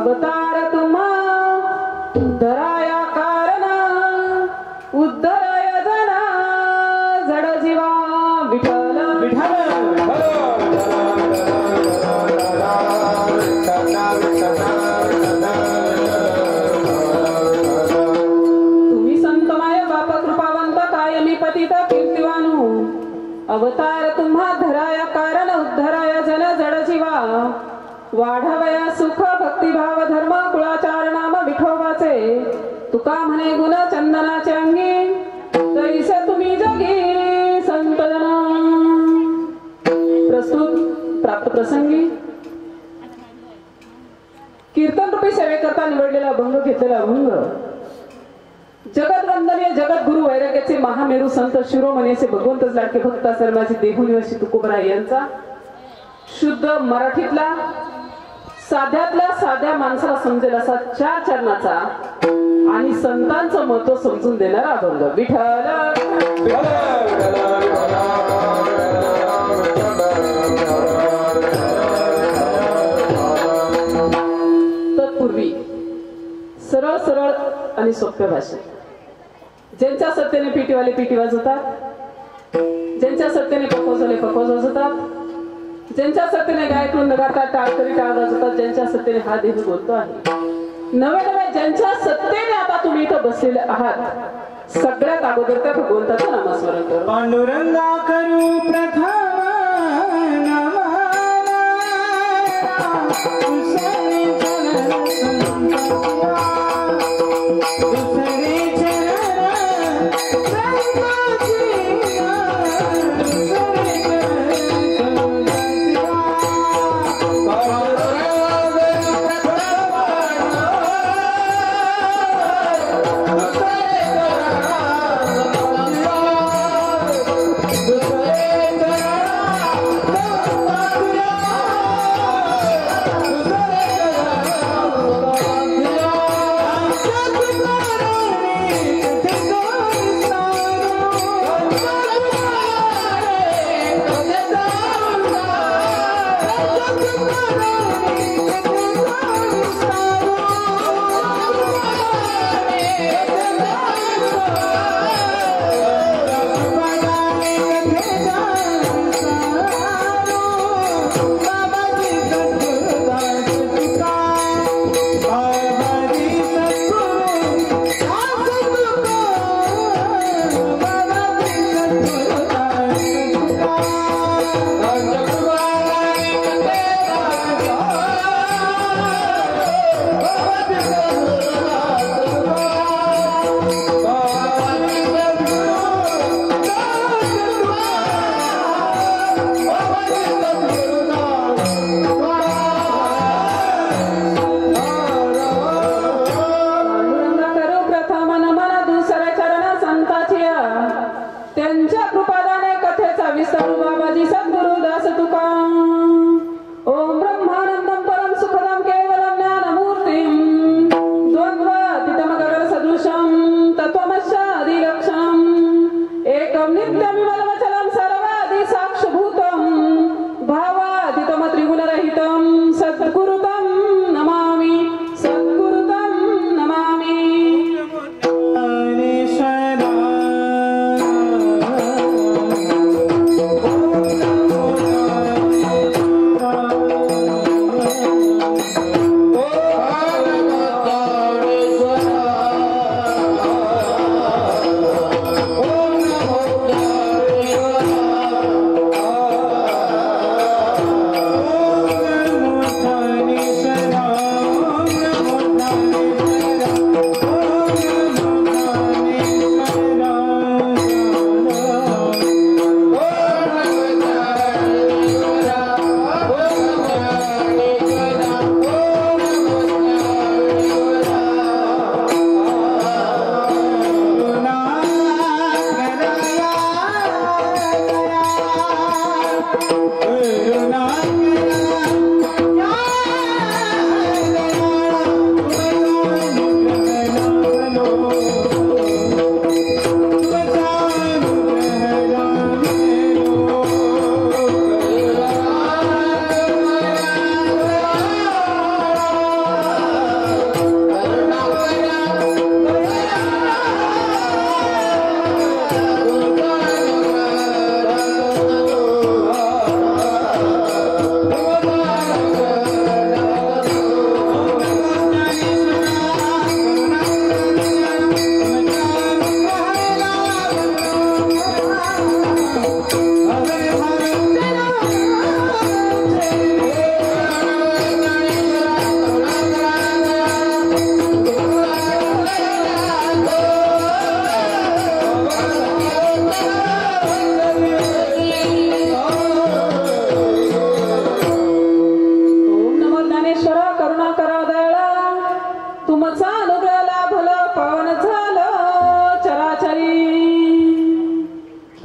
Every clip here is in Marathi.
अवतार तुम्हा धराया कारण उद्धराय जना जड जीवा विठ्ठल विठ्ठल तुम्ही संतमाय बाप कृपावंत कायमी पतित कीर्तिवानू अवतार तुम्हा धराया कारण उद्धराय जन जड जीवा वाढवया सुख भक्तिभाव धर्म कुळाचार नाम विठोबाचे तुका म्हणे गुण चंदनाचे अंगी तैसे तुम्ही जगी संतजना प्रस्तुत प्राप्त प्रसंगी कीर्तन रूपी सेवेकरता निवडलेला भंग घेतलेला भंग जगतवंदनीय जगद्गुरु वैराग्याचे महामेरू संत शिरोमणीचे भगवंतच लाडके भक्त सर्वांची देहुनिवासी तुकोबराय यांचा शुद्ध मराठीतला साध्यातल्या साध्या माणसाला समजेल असा 4 चरणाचा आणि संतांचं महत्व समजून देणारा अभंग विठ्ठल तत्पूर्वी सरळ सरळ आणि सोप्या भाषेत ज्यांच्या सत्तेने पिटीवाले पिटी वाजवतात ज्यांच्या सत्तेने पकोजवाले पकोज वाजवतात ज्यांच्या सत्तेने गायकून नगारतात टाळकरी टाळ वाजवतात ज्यांच्या सत्तेने हा देह बोलतो आहे नवे नवे ज्यांच्या सत्तेने आता तुम्ही इथं बसलेले आहात सगळ्यात अगोदर त्या भगवंताचं नामस्मरण करू पांडुरंगा करू प्रथम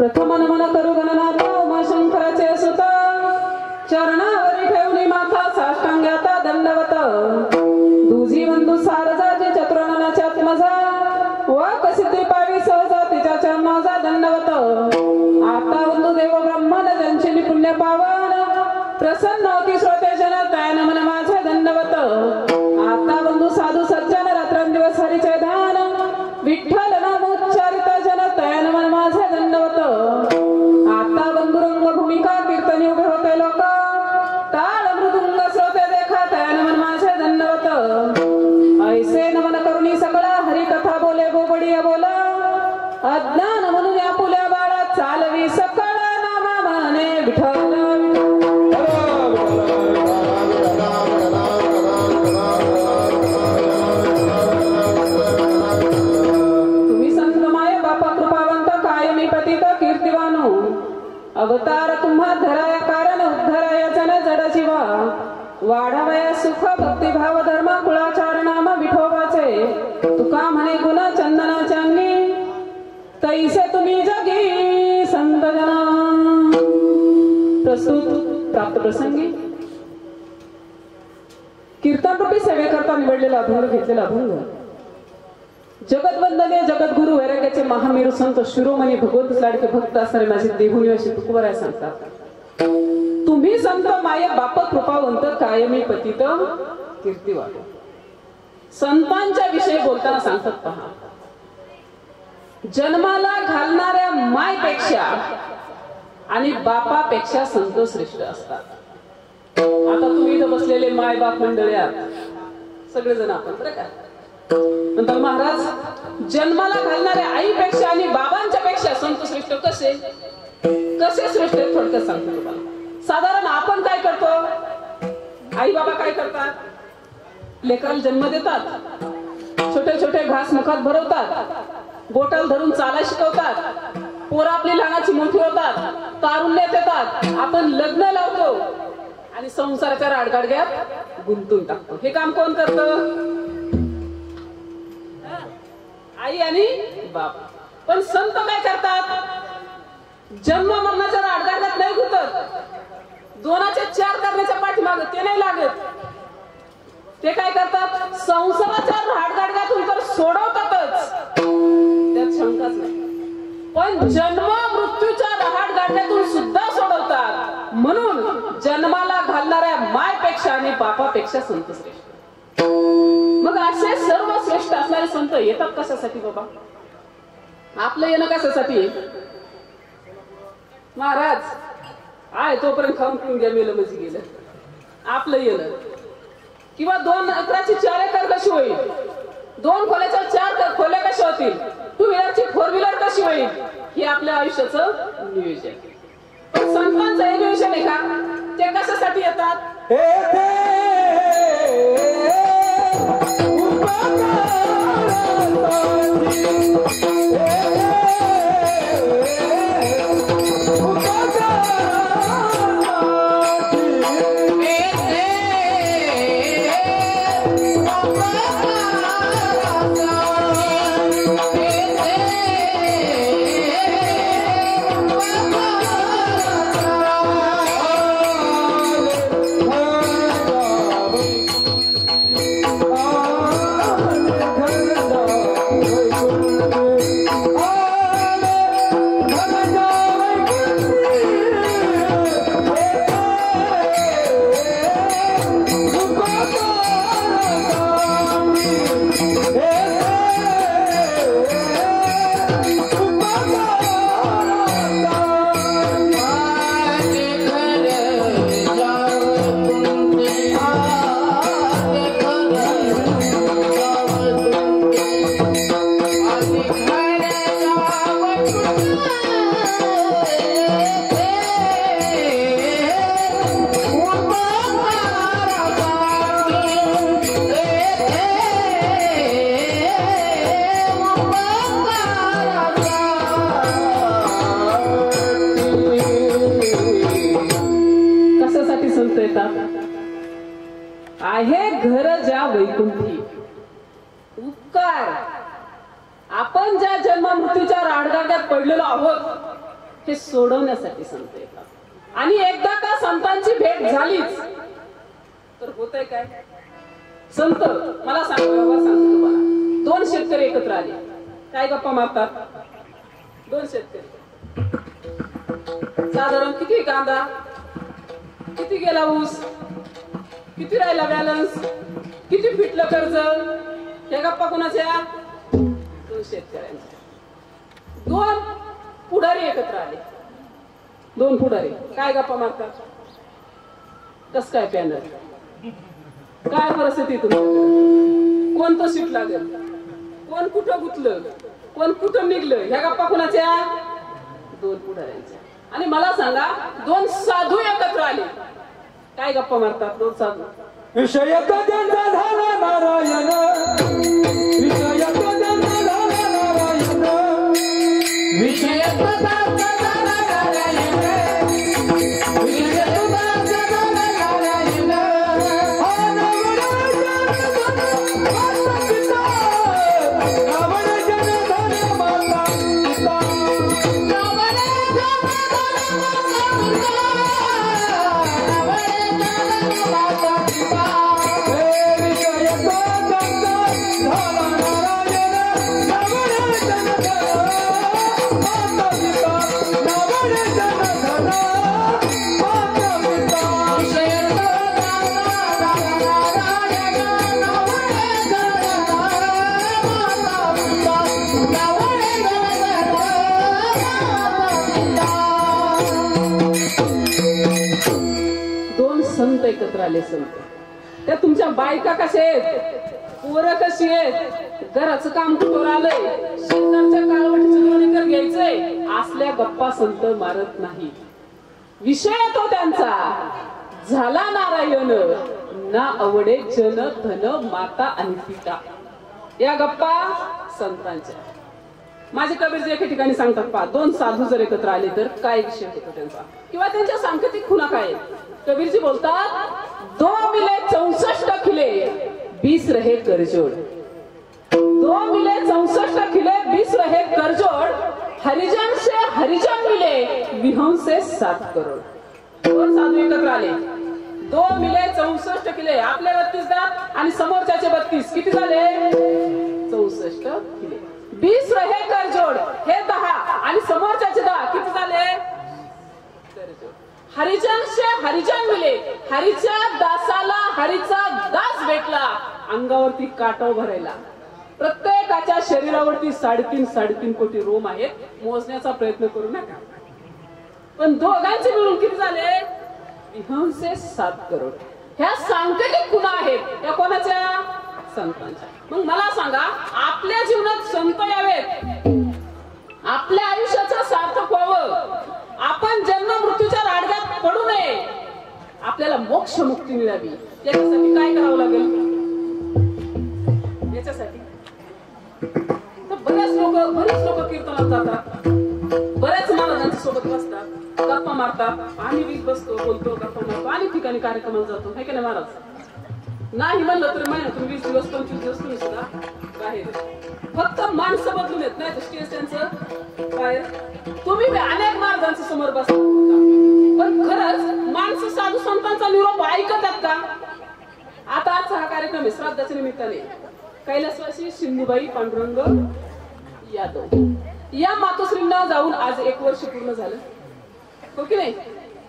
प्रथम नमन करू गणनाथ उमाशंकराचे सुत चरणावरी ठेवली माथा साष्टांगाता दंडवत दुजी बंधू सारजाचे चतुराननाच्या मजा वा कसिद्धी पावी सहजा तिच्या चरणाचा दंडवत आता बंधू देव ब्रह्मन जंचिनी पुण्य पावन प्रसन्न होती श्रोते जन त्या नमन माझे दंडवत आता बंधू साधू सज्जन रात्रंदिवस हरीचे ध्यान विठ्ठल नाम उच्चारित जन त्या नमन माझे दंडवत आता बंधू रंग भूमिका कीर्तनी उभे होते लोक टाळ मृदुंग श्रोते देखा त्या नमन माझे दंडवत ऐसे नमन करुणी सकळा हरी कथा बोले बोबडिया बोला अज्ञान म्हणून या पुल्या बाळा चालवी सकळ नामा म्हणे विठ्ठल अवतार तुम्हा धराया कारण उद्धराया जन जड जीवा वाढावया सुख भक्तिभाव धर्म कुळाचार नाम विठोबाचे तुका म्हणे गुण चंदनाच्या अंगी तैसे तुम्ही जगी संत जना प्रस्तुत प्राप्त प्रसंगी कीर्तन रूपी सेवेकरता निवडलेला अभंग घेतलेला अभंग जगतवंदनीय जगद्गुरु वैराग्याचे महामेरू संत शिरोमणी भगवंत लाडके भक्त असणारे माझे देहुनिवासी तुकोबराय सांगतात तुम्ही संत माय बाप कृपावंत कायमी पतित कीर्तिवान संतांच्या विषयी बोलताना सांगतात पहा जन्माला घालणाऱ्या मायपेक्षा आणि बापापेक्षा संत श्रेष्ठ असतात। आता तुम्ही इथं बसलेले माय बाप मंडळी आहात सगळेजण आपण बरं का नंतर महाराज जन्माला घालणाऱ्या आईपेक्षा आणि बाबांच्या पेक्षा संत श्रेष्ठ कसे श्रेष्ठ थोडक्यात सांगतो तुम्हाला। साधारण आपण काय करतो आई बाबा काय करतात लेकराला जन्म देतात छोटे छोटे घास मुखात भरवतात बोटाल धरून चालायला शिकवतात पोरं आपली लहानाची मोठी होतात तारुण्यात येतात आपण लग्न लावतो आणि संसाराच्या राडगाडग्यात गुंतून टाकतो। हे काम कोण करतं आई आणि बाप। पण संत काय करतात जन्म मरणाच्या राडगाडग्यात नाही गुंतत दोनाचे चार करण्याच्या पाठीमागे ते नाही लागत ते काय करतात संसाराच्या राडगाडग्यातून तर सोडवतातच त्यात शंकाच नाही पण जन्म मृत्यूच्या राडगाडग्यातून सुद्धा सोडवतात म्हणून जन्माला घालणाऱ्या मायपेक्षा आणि बापापेक्षा संत श्रेष्ठ। मग असे सर्व श्रेष्ठ असणारे संत येतात कशासाठी बाबा आपलं येणं कशासाठी महाराज आहे तोपर्यंत खाऊन पिऊन घ्या मेलं म्हणजे गेलं आपलं येणं किंवा 2 एकराची 4 एकर कशी होईल 2 खोल्याच्या 4 खोल्या कशा होतील 2 व्हीलरची 4 व्हीलर कशी होईल हे आपल्या आयुष्याचं नियोजन पण संतांचं हे नियोजन आहे का ते कशासाठी येतात आहे घर ज्या वैकुंठी उपकार आपण ज्या जन्म मृत्यूच्या राडगाड्यात पडलेलो आहोत हे सोडवण्यासाठी संत येतात. आणि एकदा का संतांची भेट झालीच तर होतंय काय? संत मला सांगतो तुम्हाला, दोन शेतकरी एकत्र आले, काय गप्पा मारतात? दोन शेतकरी, साधारण किती कांदा, किती गेला ऊस, किती राहिला बॅलन्स, किती फिटलं कर्ज, हे गप्पा कोणाच्या? दोन शेतकऱ्यांच्या. दोन पुढारी एकत्र आले, दोन पुढारी काय गप्पा मारतात? कस काय पॅनल, काय परिस्थिती तुमच्याकडे, कोणतं सीट लागेल, कोण कुठं गुतलं, कोण कुठं निघलं, ह्या गप्पा कोणाच्या? दोन पुढाऱ्यांच्या. आणि मला सांगा, दोन साधू एकत्र आले, काय गप्पा मारतात दोन साधू? विषय कद्यांचा झाला नारायण, विषय कद्यांचा झाला नारायण, विषय कद्यांचा झाला नारायण, विषय कद्यांचा झाला नारायण. संत एकत्र आले. संत त्या तुमच्या बायका कशा आहेत, पोरं कशी आहेत, घराचं काम कुठवर आलंय, शेजारच्या काळवटीचं दोन्हीकर घ्यायचंय, असल्या गप्पा संत मारत नाही. विषय तो त्यांचा झाला नारायण, ना आवडे जन धन माता आणि पिता. या गप्पा संतांच्या. माझे कबीरजी एके ठिकाणी सांगतात, पहा, दोन साधू जर एकत्र आले तर काय विषय होतो त्यांचा, किंवा त्यांच्या सांकेतिक खुणा काय. कबीरजी बोलतात, दो मिले 64 खिले 20 रहे करजोड़, दो मिले 64 खिले 20 रहे करजोड़, हरिजन से हरिजन मिले विहंग से 7 करोड़. दोन साधू एकत्र आले, दो मिले 64 किले, आपले 32 दात आणि समोरच्याचे 32, किती झाले? 64 किले. 20 रहे करजोड़, हे 10 आणि समोरच्याचे 10, किती झाले? करजोड़. हरिजन से हरिजन मिले, हरीच्या दासाला हरीचा दास भेटला, अंगावरती काटव भरायला. प्रत्येकाच्या शरीरावरती 3.5 कोटी रोम आहेत, मोजण्याचा प्रयत्न करू नका. पण दोघांचे मिळून किती झाले? विहंसे 7 करोड. ह्या सांकेतिक खुणा आहेत, या कोणाच्या? संतांच्या. मग मला सांगा, आपल्या जीवनात संत यावेत, आपल्या आयुष्याचं सार्थक व्हावं, आपण जन्म मृत्यूच्या राडग्यात पडू नये, आपल्याला मोक्ष मुक्ती मिळावी, याच्यासाठी काय करावं लागेल? याच्यासाठी बरेच लोक कीर्तनात जातात, बऱ्याच महाराजांच्या सोबत बसतात, गप्पा मारतात. आम्ही वीज बसतो, बोलतो, गप्पा मारतो, आणि ठिकाणी कार्यक्रमाला जातो, हे की नाही महाराज? नाही म्हणलं तर महिन्यातून 20 दिवस 25 दिवस तुम्ही सुद्धा बाहेर. फक्त माणसं बदलून येत नाही, स्टेज त्यांचं बाहेर. तुम्ही अनेक महाराजांच्या समोर बसता, पण खरंच माणसं साधू संतांचा निरोप ऐकतात का? आता आजचा हा कार्यक्रम आहे श्राद्धाच्या निमित्ताने. कैलासवासी सिंधुबाई पांडुरंग यादव या मातोश्रींना जाऊन आज 1 वर्ष पूर्ण झालं, हो की नाही?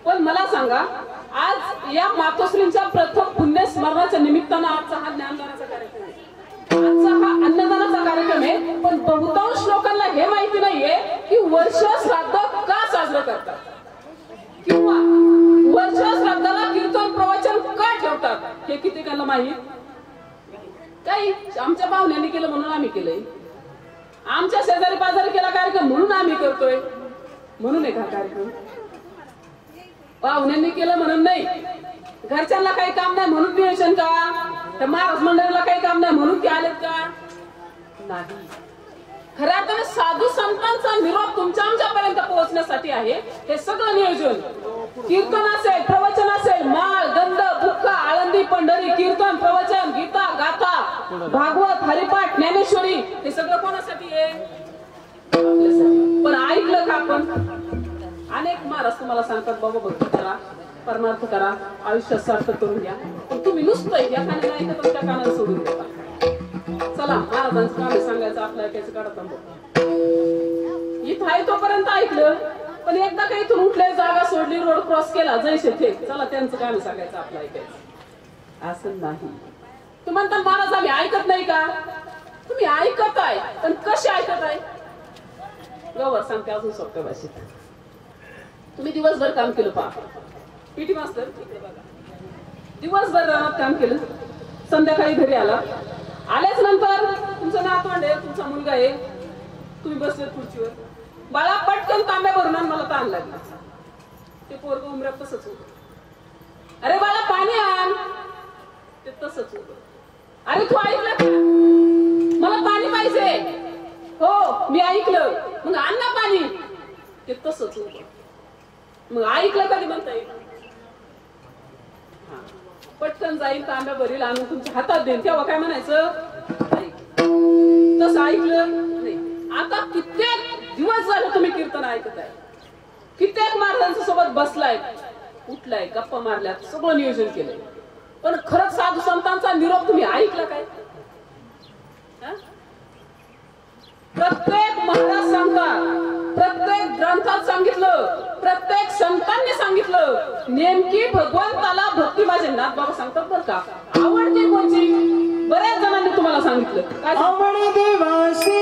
पण मला सांगा, आज या मातोश्रींच्या प्रथम पुण्यस्मरणाच्या निमित्तानं आजचा हा ज्ञानदानाचा कार्यक्रम आहे, आजचा हा अन्नदानाचा कार्यक्रम आहे. पण बहुतांश लोकांना हे माहिती नाहीये की वर्ष श्राद्ध का साजरं करतात, किंवा वर्ष श्राद्धाला कीर्तन प्रवचन का ठेवतात, हे कितीकांना माहित? काही आमच्या पाहुण्यांनी केलं म्हणून आम्ही केलंय, आमच्या शेजारी पाजारी केला कार्यक्रम म्हणून आम्ही करतोय, म्हणून एक हा कार्यक्रम. पाहुण्यांनी केलं म्हणून नाही, घरच्यांना काही काम नाही म्हणून नियोजन का, त्या महाराज मंडळीला काही काम नाही म्हणून ते आलेत का? नाही. खऱ्या अर्थाने साधू संतांचा निरोप तुमच्या आमच्यापर्यंत पोहोचण्यासाठी आहे हे सगळं नियोजन. कीर्तन असेल, प्रवचन असेल, माळ, गंध, बुक्का, आळंदी, पंढरी, कीर्तन, प्रवचन, गीता, गाथा, भागवत, हरिपाठ, ज्ञानेश्वरी, हे सगळं कोणासाठी आहे? आपल्यासाठी. पण ऐकलं का आपण? अनेक महाराज तुम्हाला सांगतात बाबा भक्ती करा, परमार्थ करा, आयुष्यात सार्थक करून घ्या. पण तुम्ही नुसतं या कानाला ऐकत त्या कानाला सोडून देता. चला महाराजांचं काम सांगायचं, आपलं ऐकायचं काढत इथं आहे तोपर्यंत ऐकलं. पण एकदा काही इथून उठले, जागा सोडली, रोड क्रॉस केला, जैसे थे चला त्यांचं काम सांगायचं, आपलं ऐकायचं असं नाही. तू म्हणता महाराज आम्ही ऐकत नाही का? तुम्ही ऐकत आहे, पण कसे ऐकत आहे? गवर सांगते अजून सोप्या भाषेत. तुम्ही दिवसभर काम केलं, पहा पीटी मास्तर दिवसभर रानात काम केलं, संध्याकाळी घरी आला. आल्याच नंतर तुमचं नातवंड आहे, तुमचा मुलगा आहे, तुम्ही बसले खुर्चीवर. बाळा पटकन तांब्या भरून आण, मला ताण लागला. ते पोरग उमऱ्यात तसंच होतं. अरे बाळा पाणी आण, ते तसंच होतं. अरे तू ऐकलं का? मला पाणी पाहिजे. हो मी ऐकलं, मग आण ना पाणी, ते तसंच होतं. मग ऐकलं कधी म्हणता येईल? पटकन जाईल, तांब्या भरील, आणून तुमच्या हातात देईल, तेव्हा काय म्हणायचं? तसं ऐकलं नाही. आता कित्येक दिवस झाले तुम्ही कीर्तन ऐकत आहे, कित्येक महाराजांच्या सोबत बसलाय, उठलाय, गप्पा मारल्यात, सगळं नियोजन केलंय, पण खरंच साधू संतांचा निरोप तुम्ही ऐकला काय? प्रत्येक महाराज सांगतात, प्रत्येक ग्रंथात सांगितलं, प्रत्येक संतांनी सांगितलं, नेमकी भगवंताला भक्ती माझे नाथ बाबा सांगतात बरं का. आवडते कोणची? बऱ्याच जणांनी तुम्हाला सांगितलं काय? आवड देवासी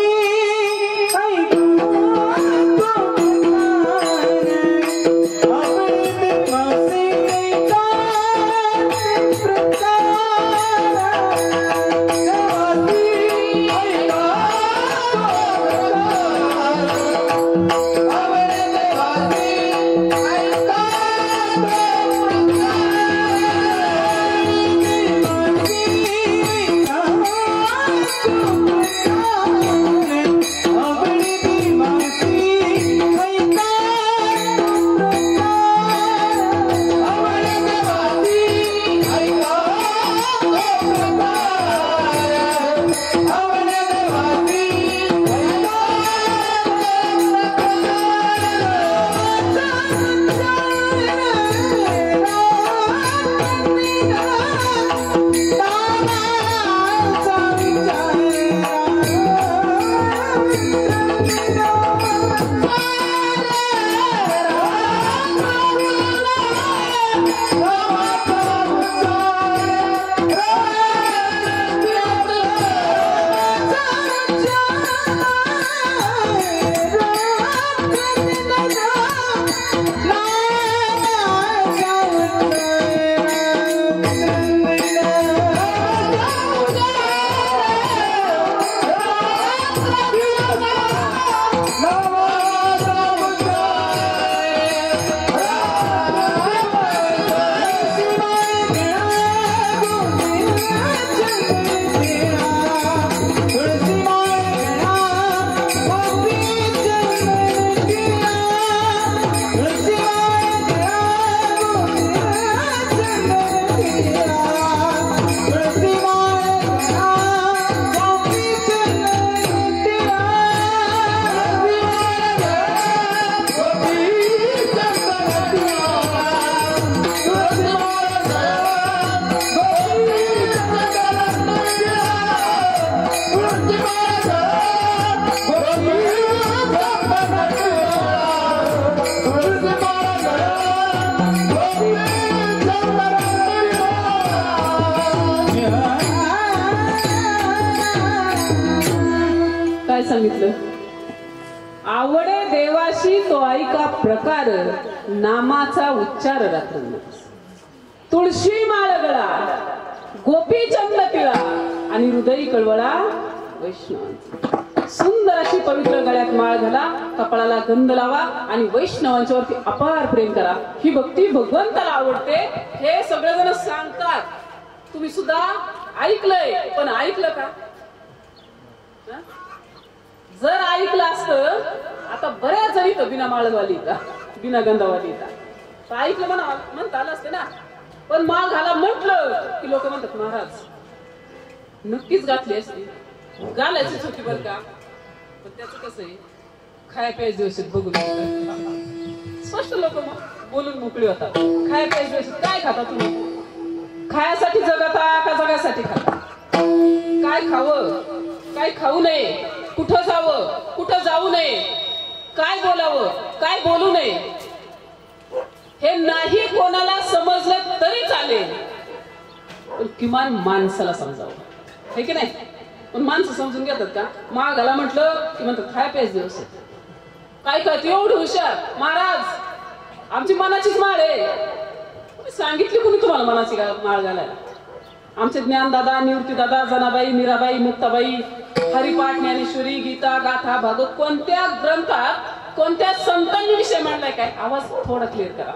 सांगितलं? आवडे देवाशी तो ऐका प्रकार, नामाचा उच्चार रात्रंदिवस. तुळशी माळ गळा, गोपीचंद पिळा आणि हृदय कळवळा वैष्णवांचा. सुंदर अशी पवित्र गळ्यात माळ घाला, कपाळाला गंध लावा आणि वैष्णवांच्यावरती अपार प्रेम करा. ही भक्ती भगवंताला आवडते हे सगळेजण सांगतात. तुम्ही सुद्धा ऐकलंय, पण ऐकलं का? जर ऐकलं असतं, आता बऱ्याच जणी तर बिना माळवाली येतात, बिना गंधावाली येतात, ऐकलं म्हणता आलं असते ना. पण माळ घाला म्हटलं की लोक म्हणतात महाराज नक्कीच घातली असती, घालायचीच होती बरं का. पण त्याचं कसं आहे, खाय प्यायचे दिवस बघून स्पष्ट लोक बोलून मोकळी होतात. खाय प्यायचे काय खाता तुम्ही? खायासाठी जगता का जगासाठी खाता? काय खावं काय खाऊ नये, कुठं जावं कुठं जाऊ नये, काय बोलावं काय बोलू नये, हे नाही कोणाला समजलं तरी चालेल, पण किमान माणसाला समजावं, हे की नाही? पण माणसं समजून घेतात का? मागाला म्हटलं की म्हणतात खाय प्यायच दिवस काय करते एवढं हुशार महाराज, आमची मनाचीच माळ आहे. सांगितली कुणी तुम्हाला मनाची माळ घालायला? आमचे ज्ञानदादा, निवृत्तीदादा, जनाबाई, मीराबाई, मुक्ताबाई, हरिपाठ, ज्ञानेश्वरी, गीता, गाथा, भागवत कोणत्या ग्रंथात कोणत्या संतांनी विषय मांडलाय? काय आवाज थोडा क्लिअर करा.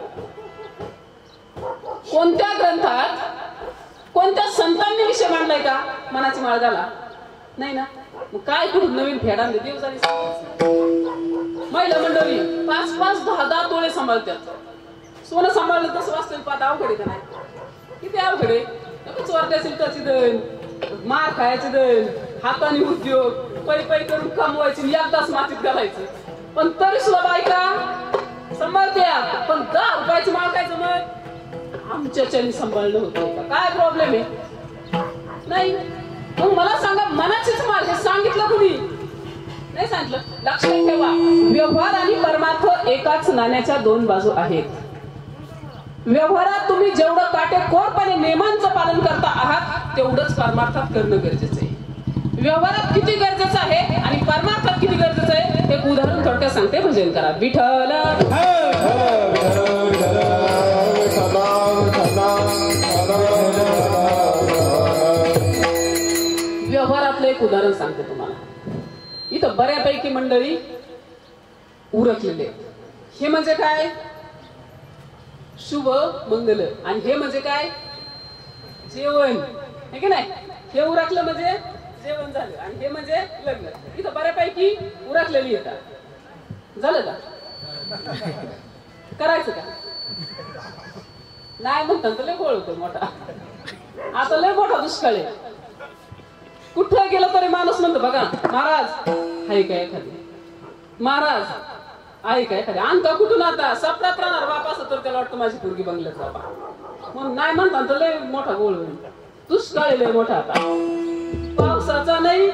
कोणत्या ग्रंथात कोणत्या संतांनी विषय मांडलाय का मनाची माळ घाला? नाही ना. मग काय कुठून नवीन फेडा देव झाली? महिला मंडळी 5-5, 10-10 तोळे सांभाळतात. सोनं सांभाळलं तसं वाचतं पाहत अवघड आहे का नाही? किती अवघड आहे. चोरट्या सिलकाची दण, मार खायची दण, हाताने उद्योग, पै पै करून कमवायची, एकदाच मातीत घालायचं. पण तरी सुद्धा बायका सांभाळत्या. पण 10 रुपयाची माळ काय जमत? आमच्याच्याने सांभाळणं होतं का? काय प्रॉब्लेम आहे? नाही. मग मला सांगा मनाचीच माळ हे सांगितलं कुणी? नाही सांगितलं. लक्षात ठेवा, व्यवहार आणि परमार्थ एकाच नाण्याच्या 2 बाजू आहेत. व्यवहारात तुम्ही जेवढं काटेकोरपणे नियमांचं पालन करता आहात तेवढंच परमार्थात करणं गरजेचं आहे. व्यवहारात किती गरजेचं आहे आणि परमार्थात किती गरजेचं आहे हे उदाहरण थोडक्यात सांगते. भजन करा. विठ्ठल व्यवहारातलं एक उदाहरण सांगते तुम्हाला. इथं बऱ्यापैकी मंडळी उरकलेले. हे म्हणजे काय? शुभ मंगल. आणि हे म्हणजे काय? जेवण, हे की नाही? हे उरकलं म्हणजे जेवण झालं आणि हे म्हणजे लग्न. इथं बऱ्यापैकी उरकलेली येतात. झालं का? करायचं का? नाही म्हणतात तर लय गोळ होतो मोठा. आता लय मोठा दुष्काळ आहे. कुठं गेलं तरी माणूस म्हणतो बघा महाराज आहे काय एखादी, महाराज आहे काय एखादी. आणता कुठून आता? सपनात राहणार बाप असं तर त्याला वाटतं माझी पोरगी बंगल्यात बाबा. मग नाही म्हणतात तर लय मोठा गोळ होईल. दुष्काळ लय मोठा आता. पावसाचा नाही,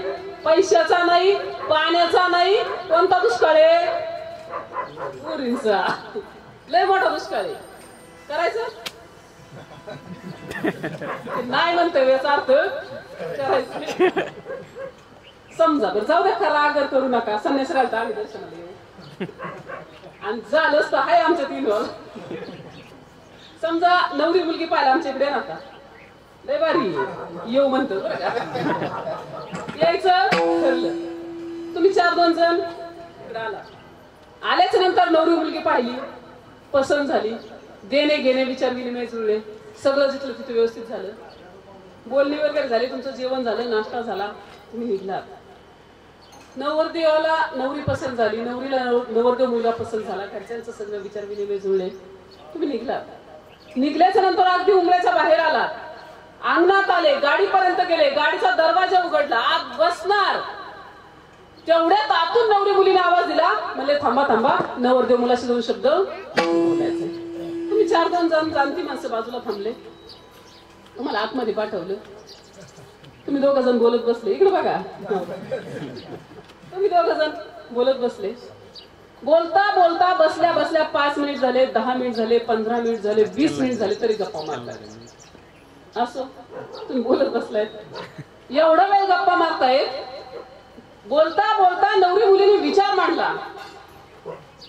पैशाचा नाही, पाण्याचा नाही. कोणता दुष्काळ आहे? पुरींचा. लय मोठा दुष्काळ आहे. करायचं नाही म्हणते याचा अर्थ करायचं. समजा बरं जाऊ द्या, खरा आगर करू नका. संन्यास घालता आम्ही दर्शनाला येऊ आणि झालंच तर आहे आमच्या 3 वर. समजा नवरी मुलगी पाहिला आमच्या इकडे नका लय भारी येऊ म्हणतो बरं का. यायचं ठरलं. तुम्ही 4-2 जण इकडे आला. आल्याच्या नंतर नवरी मुलगी पाहिली, पसंत झाली, देणे घेणे विचार विनिमय जुळले, सगळं जिथलं तिथं व्यवस्थित झालं, बोलणी वगैरे झाली, तुमचं जेवण झालं, नाश्ता झाला, तुम्ही निघलात. नवरदेवाला नवरी पसंत झाली, नवरीला नवरदेव मुलगा पसंत झाला, घरच्यांचं सगळं विचार विनिमय जुळले, तुम्ही निघलात. निघल्याच्या नंतर अगदी उमऱ्याच्या बाहेर आलात, अंगणात आले, गाडीपर्यंत गेले, गाडीचा दरवाजा उघडला, आत बसणार तेवढ्यात आतून नवरी मुलीने आवाज दिला, म्हणले थांबा थांबा, नवरदेव मुलाशी 2 शब्द बोलायचे. तुम्ही 4-2 जण जाणती माणसं बाजूला थांबले, तुम्हाला आतमध्ये पाठवलं, तुम्ही 2 जण बोलत बसले. इकडे बघा, तुम्ही 2 जण बोलत बसले. बोलता बोलता बसल्या बसल्या 5 मिनिट झाले, 10 मिनिट झाले, 15 मिनिट झाले, 20 मिनिट झाले, तरी गप्पा मारताय. असं तुम्ही बोलत बसलाय, एवढा वेळ गप्पा मारताय. बोलता बोलता नवरी मुलीने विचार मांडला,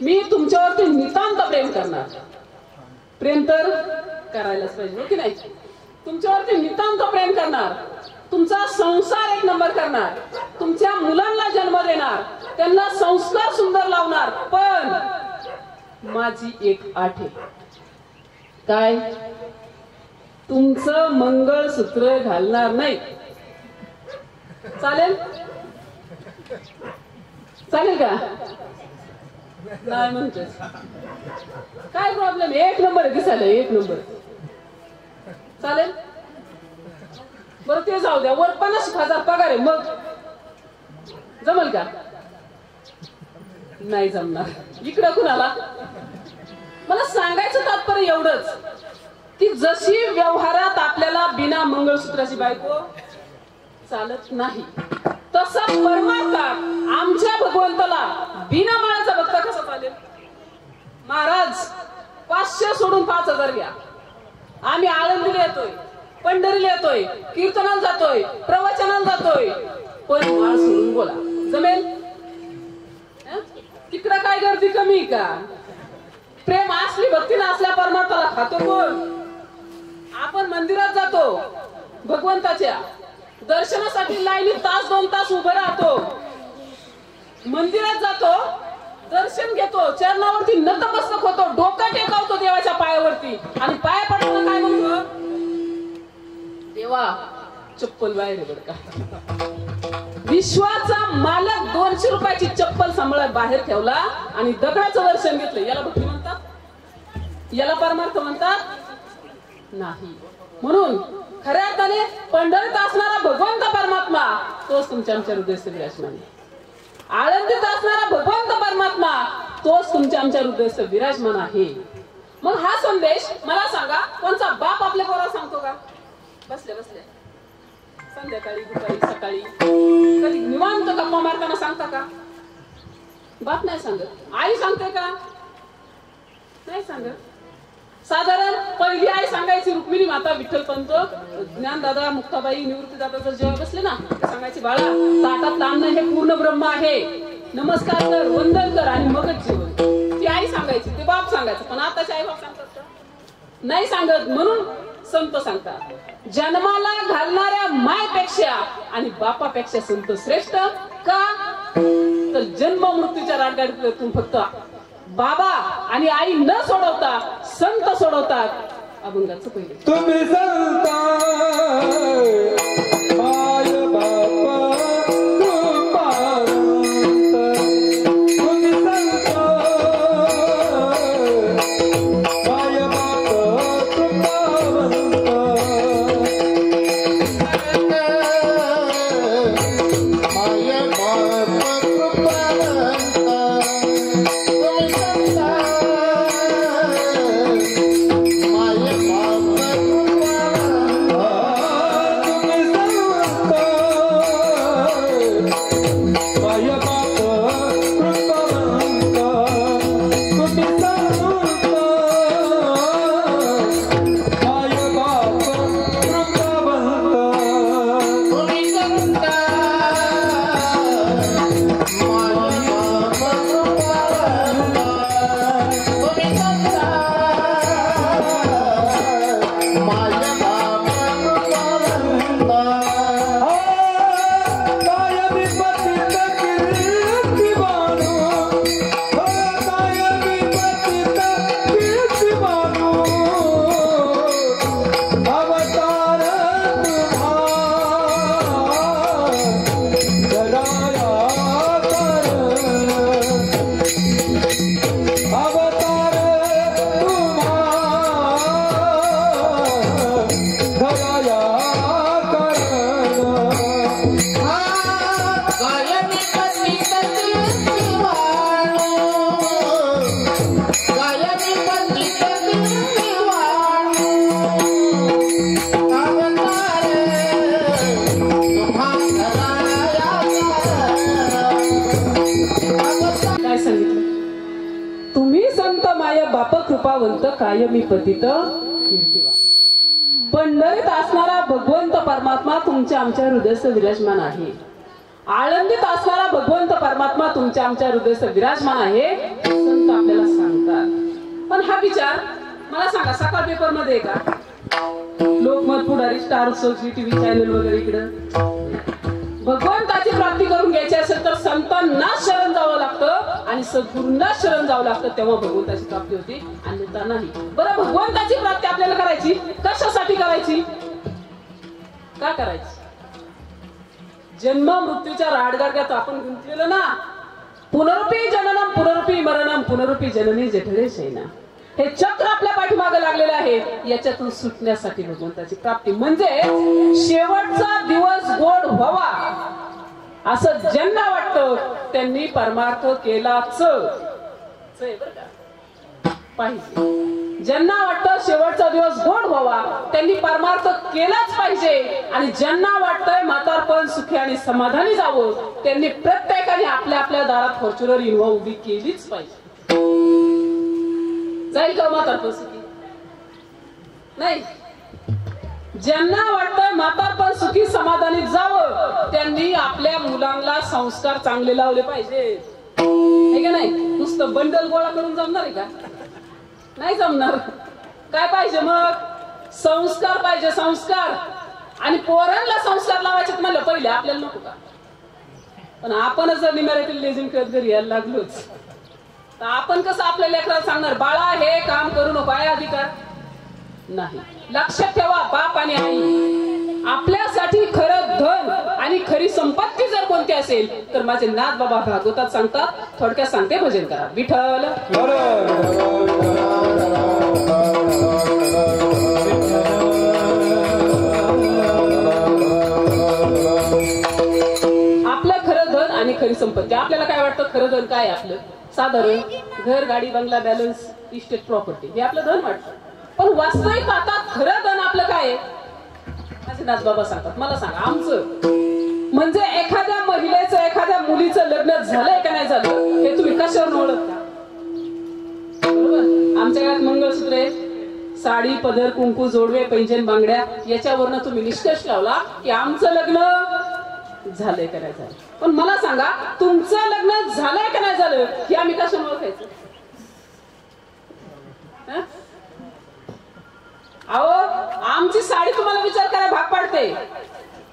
मी तुमच्यावरती नितांत प्रेम करणार. प्रेम तर करायलाच पाहिजे हो की नाही? तुमच्यावरती नितांत प्रेम करणार, तुमचा संसार 1 नंबर करणार, तुमच्या मुलांना जन्म देणार, त्यांना संस्कार सुंदर लावणार. पण माझी एक अट आहे. काय? तुमचं मंगळसूत्र घालणार नाही. चालेल? चालेल का? नाही म्हणते. काय प्रॉब्लेम? 1 नंबर आहे दिसायला, 1 नंबर. चालेल? बरं ते जाऊ द्या, वर 50,000 पगार आहे, मग जमल का? नाही जमणार. इकडं कुणाला? मला सांगायचं तात्पर्य एवढंच की जशी व्यवहारात आपल्याला बिना मंगळसूत्राची बायको चालत नाही, तसा परमार्थात आमच्या भगवंताला बिना माळाचा भक्त कसा चालेल? महाराज 500 सोडून 5000 घ्या. आम्ही आळंदीला येतोय, पंढरीला येतोय, कीर्तनाला जातोय, प्रवचनाला जातोय, पण माळ सोडून बोला जमेल? तिकडं काय गर्दी कमी का? प्रेम असली भक्ती नसल्या परमार्थाला खातो कोण? आपण मंदिरात जातो, भगवंताच्या दर्शनासाठी लाईनीत तास 2 तास उभे राहतो, मंदिरात जातो, दर्शन घेतो, चरणावरती नतमस्तक होतो, डोकं टेकवतो देवाच्या पायावरती आणि पाया पडताना काय म्हणतो? देवा चप्पल बाहेर आहे बरं का. विश्वाचा मालक 200 रुपयाची चप्पल सांभाळत बाहेर ठेवला आणि दगडाचं दर्शन घेतलं. याला भक्ती म्हणतात? याला परमार्थ म्हणतात? नाही. म्हणून खऱ्या अर्थाने पंढरीत असणारा भगवंत परमात्मा तोच तुमच्या आमच्या हृदयात विराजमान आहे. आळंदीत असणारा भगवंत परमात्मा तोच तुमच्या आमच्या हृदयात विराजमान आहे. मग हा संदेश मला सांगा, कोणचा बाप आपल्या पोराला सांगतो का? बसले बसले संध्याकाळी, दुपारी, सकाळी कधी निवांत गप्पा मारताना सांगता का? बाप नाही सांगत. आई सांगते का? नाही सांगत. साधारण पहिली आई सांगायची रुक्मिणी माता, विठ्ठलपंत, ज्ञानदादा, मुक्ताबाई, निवृत्तीदादा जर जेव्हा बसले ना ते सांगायचे, बाळा ताटात अन्न हे पूर्ण ब्रह्म आहे, नमस्कार कर, वंदन कर आणि मगच जेवण. ती आई सांगायची, ते बाप सांगायचं. पण आताचे आई बाप सांगतात का? नाही सांगत. म्हणून संत सांगतात, जन्माला घालणाऱ्या मायपेक्षा आणि बापापेक्षा संत श्रेष्ठ. का? तर जन्म मृत्यूच्या राजगाडीतून फक्त बाबा आणि आई न सोडवता संत सोडवतात. अभंगाचं पहिले. तुम्ही संत माय बाप कृपावंत कायमी पतित कीर्तिवान. पंढरीत असणारा भगवंत परमात्मा तुमच्या आमच्या हृदयात विराजमान आहे. आळंदीत असणारा भगवंत परमात्मा तुमच्या आमच्या हृदयात विराजमान आहे. संत आपल्याला सांगतात. पण हा विचार मला सांगा, सकाळ पेपर मध्ये का? लोकमत, पुढारी, स्टार उत्सव, टीव्ही चॅनल वगैरे इकडं भगवंताची प्राप्ती करून घ्यायची असेल तर संतांना शरण जावं लागतं आणि सद्गुरूंना शरण जावं लागतं, तेव्हा भगवंताची प्राप्ती होती, अन्यथा नाही. बरं, भगवंताची प्राप्ती आपल्याला करायची कशासाठी करायची? का करायची? जन्म मृत्यूच्या राडगाडग्यात आपण गुंतलेलो ना. पुनरुपी जननम पुनरुपी मरणम पुनरुपी जननी जठरे शयना. हे चक्र आपल्या पाठीमागे लागलेलं आहे. याच्यातून सुटण्यासाठी भगवंताची प्राप्ती म्हणजे शेवटचा दिवस गोड व्हावा असं ज्यांना वाटतं त्यांनी परमार्थ केलाच. पाहिजे. ज्यांना वाटतं शेवटचा दिवस गोड व्हावा त्यांनी परमार्थ केलाच पाहिजे. आणि ज्यांना वाटतंय म्हातारपण सुखी आणि समाधानी जावं त्यांनी प्रत्येकाने आपल्या आपल्या दारात फॉर्च्युनर इनोव्हा उभी केलीच पाहिजे. जाईल का म्हातारपण सुखी? नाही. ज्यांना वाटतंय म्हातारपण सुखी समाधानी जावं त्यांनी आपल्या मुलांना संस्कार चांगले लावले पाहिजे. हे का नाही? नुसतं बंडल गोळा करून जमणार आहे का? नाही जमणार. काय पाहिजे मग? संस्कार पाहिजे. संस्कार. आणि पोरांना संस्कार लावायचे म्हणलं पहिले आपल्याला नको का? पण आपणच जर निम्यातील लेझिम करत घरी यायला लागलोच तर आपण कसं आपल्या लेकराला सांगणार बाळा हे काम करू नको? आहे अधिकार? नाही. लक्षात ठेवा, बाप आणि आई आपल्यासाठी खरं धन आणि खरी संपत्ती जर कोणती असेल तर माझे नाथ बाबा भागवतात सांगतात. थोडक्यात सांगते, भजन करा. विठ्ठल आपलं खरं धन आणि खरी संपत्ती. आपल्याला काय वाटतं खरं धन काय? आपलं साधारण घर, गाडी, बंगला, बॅलन्स, इस्टेट, प्रॉपर्टी हे आपलं धन वाटतं. पण वास्तविक आता खरं धन आपलं काय आहे? माझे नाथ बाबा सांगतात. मला सांगा, आमचं म्हणजे एखाद्या महिलेचं एखाद्या मुलीचं लग्न झालंय का नाही झालं हे तुम्ही कशावर ओळखता? बरोबर. आमच्या घरात मंगळसूत्र आहे, साडी, पदर, कुंकू, जोडवे, पैंजण, बांगड्या याच्यावरनं तुम्ही निष्कर्ष लावला की आमचं लग्न झालंय का नाही झालं. पण मला सांगा, तुमचं लग्न झालंय का नाही झालं हे आम्ही कशावर ओळखायचं? अहो, आमची साडी तुम्हाला विचार करायला भाग पाडते,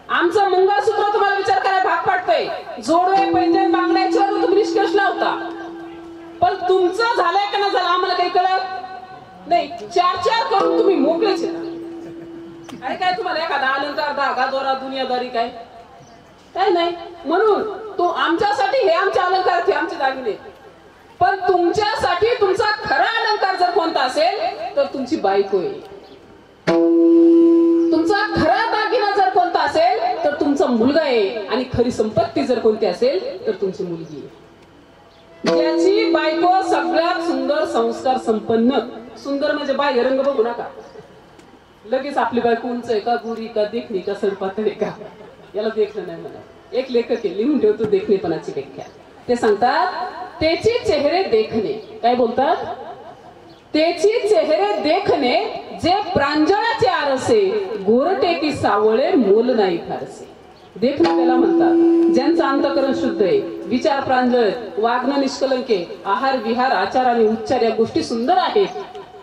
आमचं मंगळसूत्र तुम्हाला विचार करायला भाग पाडते, जोडवे, पैंजण, बांगड्याच्यावर तुम्ही निष्कर्ष लावता. पण तुमचं झालंय का नाही झालं आम्हाला काही कळत नाही. चार चार करून तुम्ही मोकळेच आहे काय? तुम्हाला एखादा अलंकार, धागा, दोरा, दुनियादारी काय काय नाही. म्हणून तो आमच्यासाठी हे आमचे अलंकार, हे आमचे दागिने. पण तुमच्यासाठी तुमचा खरा अलंकार जर कोणता असेल तर तुमची बायको आहे. तुमचा खरा दागिना जर कोणता असेल तर तुमचा मुलगा आहे. आणि खरी संपत्ती जर कोणती असेल तर तुमची मुलगी आहे. ज्याची बायको सगळ्यात सुंदर संस्कार संपन्न. सुंदर म्हणजे बाह्य रंग बघू नका लगेच आपली बायको उंच आहे का, गोरी का, देखणी का, सडपातळ का, याला देखणं नाही. मला एक लेखक आहे, लिहून ठेवतो देखणेपणाची व्याख्या. ते सांगतात, त्याची चेहरे देखणे. काय बोलतात? त्याची चेहरे देखणे जे प्रांजळाचे आरसे, गोरटे की सावळे मोल नाही फारसे. देखणं त्याला म्हणतात ज्यांचं अंतःकरण शुद्ध आहे, विचार प्रांजळ, वागणं निष्कलंक आहे, आहार विहार आचार आणि उच्चार या गोष्टी सुंदर आहेत,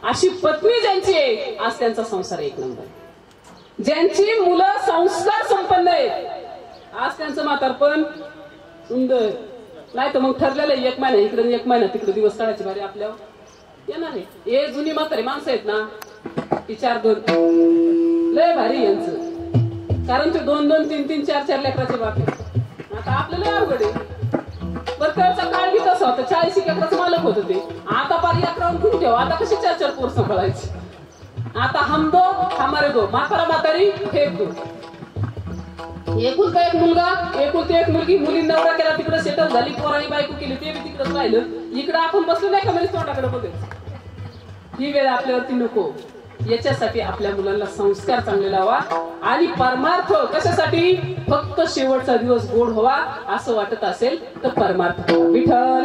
अशी पत्नी ज्यांची आहे आज त्यांचा संसार एक नंबर. ज्यांची मुलं संस्कार संपन्न आहेत आज त्यांचं म्हातारपण सुंदर. नाही तर मग ठरलेलं एक महिना इकडे एक महिना तिकडे दिवस काढायचे भारी आपल्यावर येणार नाही. हे जुनी म्हातारी माणसं आहेत ना, ती 4-2 लय भारी यांचं. कारण ते 2-2, 3-3, 4-4 लेकराचे बाप आहेत. आता आपल्याला अवघड आहे. बरकळचा काळ बी तसा होता, 40 लेकराचं मालक होत ते. आता पार लेकरावून घेऊन ठेवा. आता कशी 4-4 पोर सांभाळायची? आता हम दो हमारे दो, म्हातारा म्हातारी फेक दो. एकुलता एक मुलगा, एकुलती एक मुलगी. मुली नवरा केला तिकडे सेटल झाली, पोरांनी बायको केली ते बी तिकडेच राहिलं. इकडे आपण बसलो नाही का म्हणजे तोंडाकडे बघायचं. ही वेळ आपल्यावरती नको. याच्यासाठी आपल्या मुलांना संस्कार चांगले लावा. आणि परमार्थ कशासाठी? फक्त शेवटचा दिवस गोड व्हावा असं वाटत असेल तर परमार्थ. विठ्ठल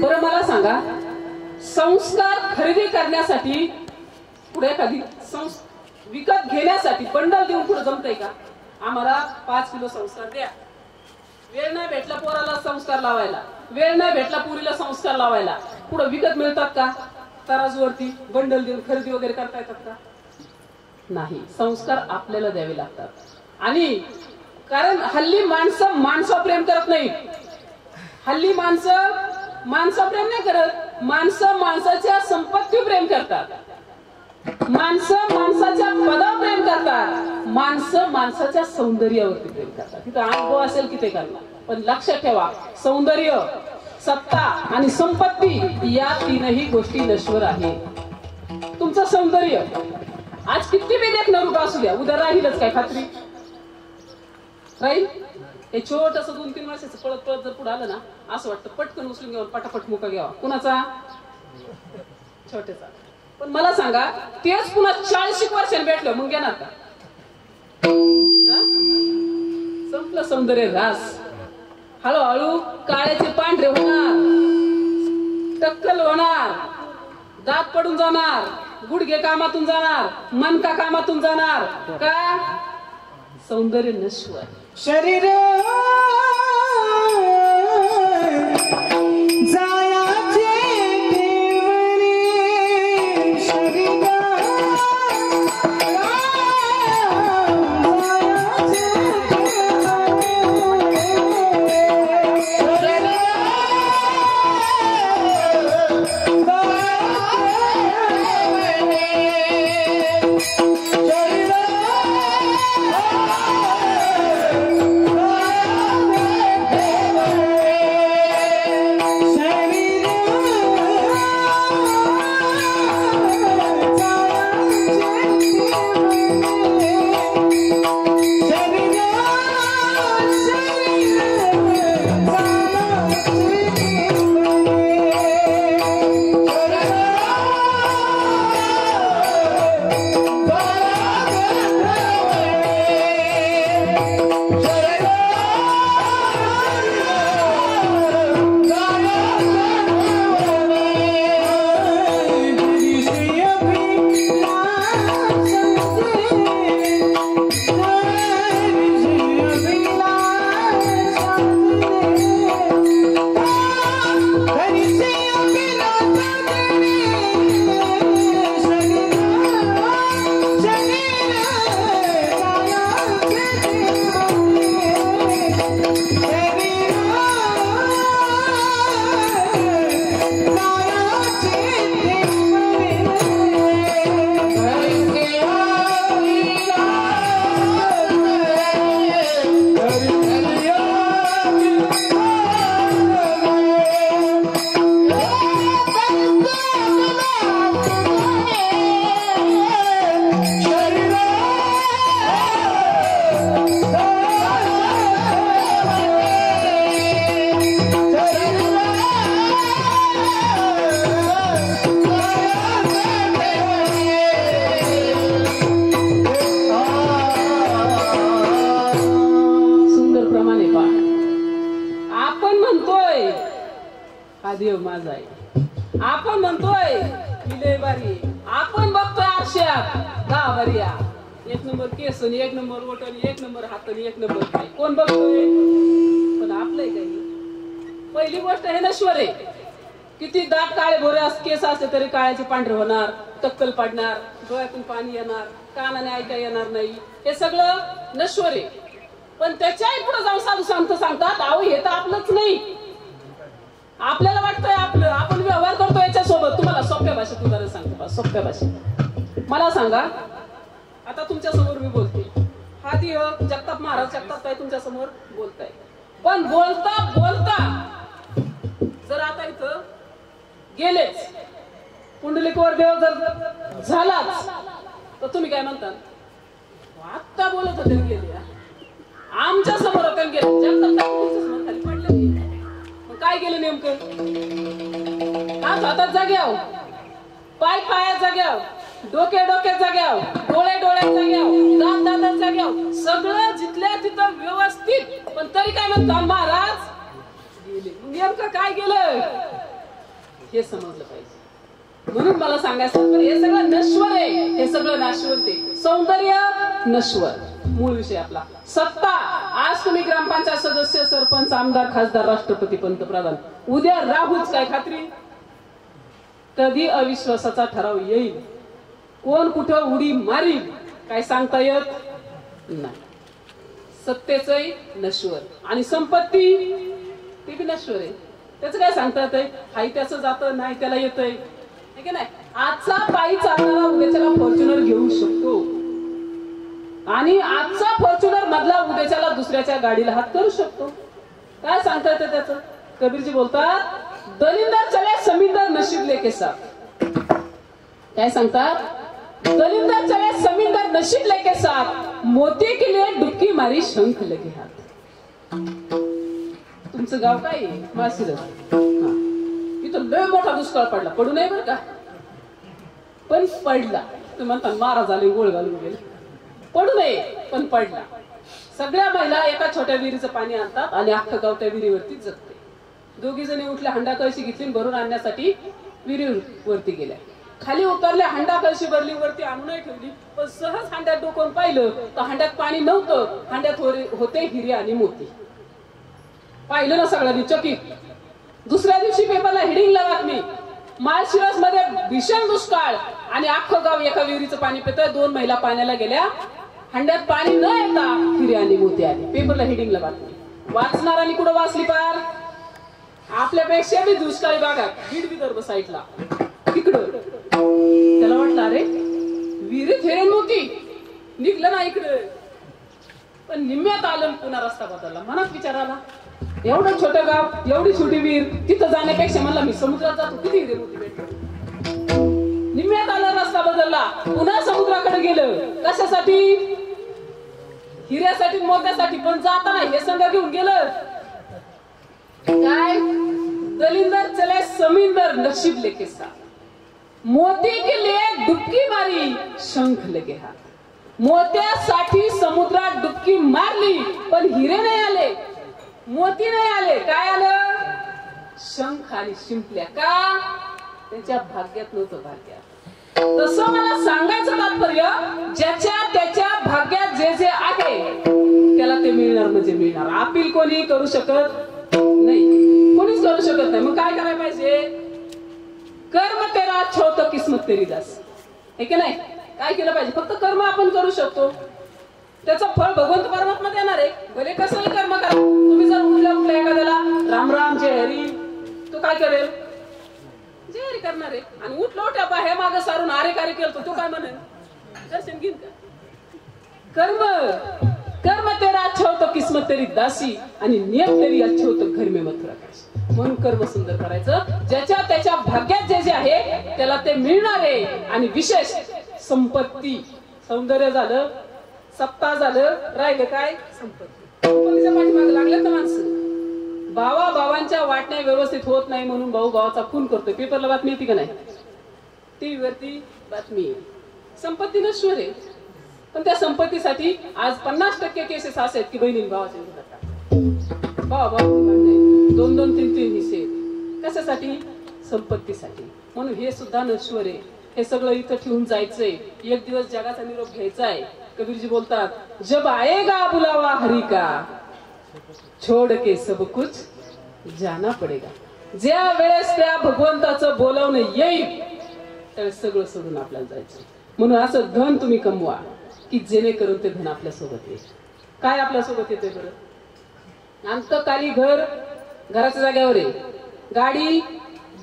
बरं मला सांगा, संस्कार खरेदी करण्यासाठी पुढे एखादी विकत घेण्यासाठी बंडल देऊन पुढे जमतंय का? आम्हाला 5 किलो संस्कार द्या. वेळ नाही भेटला पोराला संस्कार लावायला, वेळ नाही भेटला पुरीला संस्कार लावायला, पुढे विकत मिळतात का? तराजूवरती बंडल देऊन खरेदी वगैरे करता येतात का? नाही. संस्कार आपल्याला द्यावे लागतात. आणि कारण हल्ली माणसं माणसं प्रेम करत नाहीत. हल्ली माणसं प्रेम नाही करत, माणसं माणसाच्या संपत्तीवर प्रेम करतात, माणसं माणसाच्या पदावर प्रेम करतात, माणसं माणसाच्या सौंदर्यावरती प्रेम करतात. तिथं अनुभव असेल की ते करणार. पण लक्षात ठेवा, सौंदर्य, सत्ता आणि संपत्ती या 3ही गोष्टी नश्वर आहेत. तुमचं सौंदर्य आज किती बी देखणं रूप असू द्या, उद्या राहीलच काय खात्री राहील. हे छोटस 2-3 वर्षाचं पळत पळत जर पुढे आलं ना, असं वाटतं पटकन उचलून घ्यावं, पटापट मुका घ्यावा. कुणाचा? छोट्याचा. पण मला सांगा, तेच पुन्हा 40 वर्षांनी भेटलं मग घेणार का? संपलं सौंदर्य रास. हळूहळू काळ्याचे पांढरे होणार, टक्कल होणार, दात पडून जाणार, गुडघे कामातून जाणार, मनका कामातून जाणार. का? सौंदर्य नश्वर. शरीर जायाचे देवरे, शरीर देव माझा आहे. आपण म्हणतोय लय भारी, आपण बघतोय आरशात गावरिया 1 नंबर केस आणि 1 नंबर ओठ आणि 1 नंबर हात आणि 1 नंबर पाय. कोण बघतोय? पण आपलंय काही. पहिली गोष्ट हे नश्वर आहे. किती दाट काळे भोरे केस असते तरी काळ्याचे पांढरे होणार, टक्कल पडणार, डोळ्यातून पाणी येणार, कानाने ऐका येणार नाही. हे सगळं नश्वर आहे. पण त्याच्याही पुढे जाऊन साधू संत सांगतात अहो हे तर आपलंच नाही. आपल्याला वाटतंय आपलं, आपण व्यवहार करतो याच्यासोबत. तुम्हाला सोप्या भाषेत उदाहरण सांगतो, सोप्या भाषेत. मला सांगा, आता तुमच्या समोर मी बोलते, हा देव जगताप महाराज जगताप तुमच्या समोर बोलताय. पण बोलता बोलता जर आता इथं गेलेच, पुंडलिकवर देव जर झालाच, तर तुम्ही काय म्हणता? आत्ता बोलत होते गेले, आमच्या समोर होते गेले, जगताप तुमच्या समोर खाली पडले. काय केलं नेमकं? हात हातात जाग्याव, पाय पायात जाग्याव, डोके डोक्यात जाग्याव, डोळे डोळ्यात जाग्याव, दात दातात जाग्याव, सगळं जिथल्या तिथं व्यवस्थित. पण तरी काय म्हणतात महाराज गेले. नेमकं काय केलं हे समजलं पाहिजे. म्हणून मला सांगायचं हे सगळं नश्वर आहे, हे सगळं नाशवंत आहे. सौंदर्य नश्वर. मूळ विषय आपला सत्ता. आज तुम्ही ग्रामपंचायत सदस्य, सरपंच, आमदार, खासदार, राष्ट्रपती, पंतप्रधान, उद्या राहूच काय खात्री? कधी अविश्वासाचा ठराव येईल, कोण कुठं उडी मारील काय सांगता येत नाही. सत्तेचंही नश्वर आणि संपत्ती ती बी नश्वर आहे. त्याचं काय सांगता येतंय? हाय त्याचं जातं, नाही त्याला येतंय. नाही आजचा पायी चालणारा उद्याच्याला फॉर्च्युनर घेऊ शकतो आणि आजचा फॉर्च्युनर मधला उद्याच्याला दुसऱ्याच्या गाडीला हात करू शकतो. काय सांगता येतं त्याचं? कबीरजी बोलतात, दलिंदर चले समिंदर नशीब लेके साथ. काय सांगतात? दलिंदर चले समिंदर नशीब लेके साथ मोती के लिए डुबकी मारी शंख लगे हात. तुमचं गाव काय आहे? माळशिरस. इथं लय मोठा दुष्काळ पडला. पडू नये बरं का, पण पडला. तुम्ही म्हणता महाराज आले गोळ घालून गेले. पडू नये पण पडला. सगळ्या महिला एका छोट्या विहिरीचं पाणी आणतात आणि अख्खं गाव त्या विहिरीवरती जगते. दोघी जणी उठल्या, हंडा कळशी घेतली, भरून आणण्यासाठी विहिरीवरती गेल्या. खाली उतरल्या, हंडा कळशी भरली, वरती आणूनही ठेवली. पण सहज हंड्यात डोकून पाहिलं तर हंड्यात पाणी नव्हतं. हंड्यात होते हिरे आणि मोती. पाहिलं ना सगळ्यांनी चकित. दुसऱ्या दिवशी पेपरला हेडिंगला बातमी, माळशिरस मध्ये भीषण दुष्काळ आणि अख्खं गाव एका विहिरीचं पाणी पितंय. 2 महिला पाण्याला गेल्या, हंड्यात पाणी न येता हिरे आणि मोती आले. पेपरला हेडिंगला बातमी. वाचणारांनी कुठं वाचली पार? आपल्यापेक्षा बी दुष्काळी भागात, बीड विदर्भ साईडला तिकडं. त्याला वाटलं अरे विहिरीत हिरे मोती निघलं ना इकडं. पण निम्म्यात आलं, पुन्हा रस्ता बदलला. मनात विचार आला, एवढं छोटं गाव, एवढी छोटी विहीर, तिथं जाण्यापेक्षा म्हणला मी समुद्रात जातो, किती हिरे मोती भेटतो. निम्म्यात आला, रस्ता बदलला, पुन्हा समुद्राकडे गेलं. कशासाठी? हिऱ्यासाठी, मोत्यासाठी. पण जाताना हे संघ घेऊन गेलं काय? दलिंदर चले समिंदर नशीब लेके साथ, मोती के लिए डुबकी मारी शंख लगे हात. मोत्यासाठी समुद्रात डुबकी मारली, पण हिरे नाही आले, मोती नाही आले. काय आलं? शंख आणि शिंपल्या. का? त्यांच्या भाग्यात नव्हतं. भाग्यात. तसं मला सांगायचं तात्पर्य, ज्याच्या त्याच्या भाग्यात जे जे आहे त्याला ते मिळणार म्हणजे मिळणार. अपील कोणी करू शकत नाही, कोणीच करू शकत नाही. मग काय करायला पाहिजे? कर्म तेरा अच्छो तो किस्मत तेरी दास. हे की नाही? काय केलं पाहिजे? फक्त कर्म आपण करू शकतो, त्याचं फळ भगवंत परमात्मा देणार आहे. भले कसंही कर्म करा. तुम्ही जर उठल्या एखाद्याला राम राम जय हरी, तो काय करेल? जय हरी करणार आहे. आणि उठल्या बाहेर मागं सारून आरे कार्य केलं तो काय म्हणेल? दर्शन घेईन का? कर्म तेरा अच्छा होतो किस्मत तेरी दासी आणि नियम तेरी अच्छे होतं घर में मथुरा काशी. म्हणून कर्म सुंदर करायचं. ज्याच्या त्याच्या भाग्यात जे जे आहे त्याला ते मिळणार आहे. आणि विशेष संपत्ती, सौंदर्य झालं, सत्ता झालं, राहिलं काय? संपत्ती. संपत्तीच्या पाठीमागे लागले तर माणसं. भावांच्या वाटण्या व्यवस्थित होत नाही म्हणून भाऊ भावाचा खून करतोय. पेपरला बातमी येते का नाही? टीव्ही वरती बातमी आहे. संपत्ती नश्वर आहे, पण त्या संपत्तीसाठी आज 50% केसेस असे आहेत की बहिणी भावाचे विरोधात भावा 2-2, 3-3 हिस्से. कशासाठी? संपत्तीसाठी. म्हणून हे सुद्धा नश्वर आहे. हे सगळं इथं ठेवून जायचंय. एक दिवस जगाचा निरोप घ्यायचा आहे. कबीरजी बोलतात, जब आएगा बुलावा हरी का छोड़ के सब कुछ जाना पडेगा. ज्या वेळेस त्या भगवंताचं बोलावणं येईल त्यावेळेस सगळं सोडून आपल्याला जायचं. म्हणून असं धन तुम्ही कमवा की जेणेकरून ते धन आपल्या सोबत येईल. काय आपल्या सोबत येते बरं? अंतकाली घर घराच्या जागेवर आहे, गाडी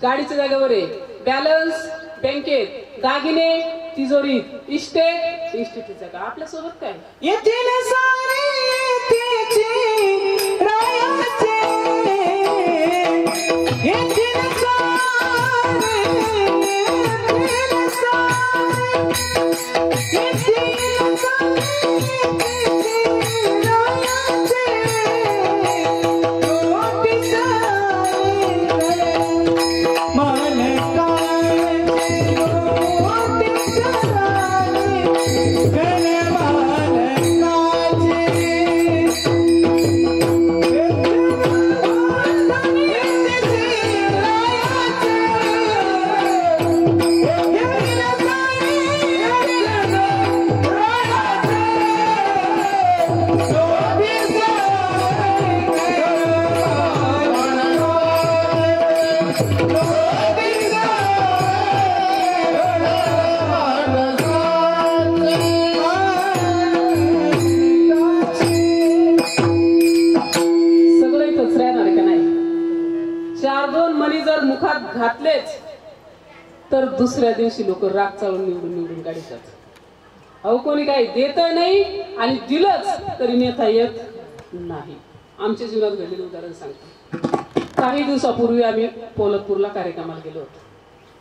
गाडीच्या जागेवर आहे, बॅलन्स बँकेत, दागिने तिजोरीत, इस्टेटची जागा आपल्या सोबत काय? येथील सारे येथेचे रायाचे, येथील सारे येथील सारे येथील सारे रायाचे, कोटी सारे मन घातलेच तर दुसऱ्या दिवशी लोक राग चालून निवडून काढतात. अहो कोणी काही देत नाही आणि दिलंच तरी नेता येत नाही. आमच्या जीवनात घडलेलं उदाहरण सांगतो. काही दिवसापूर्वी आम्ही पोलतपूरला कार्यक्रमाला गेलो होतो.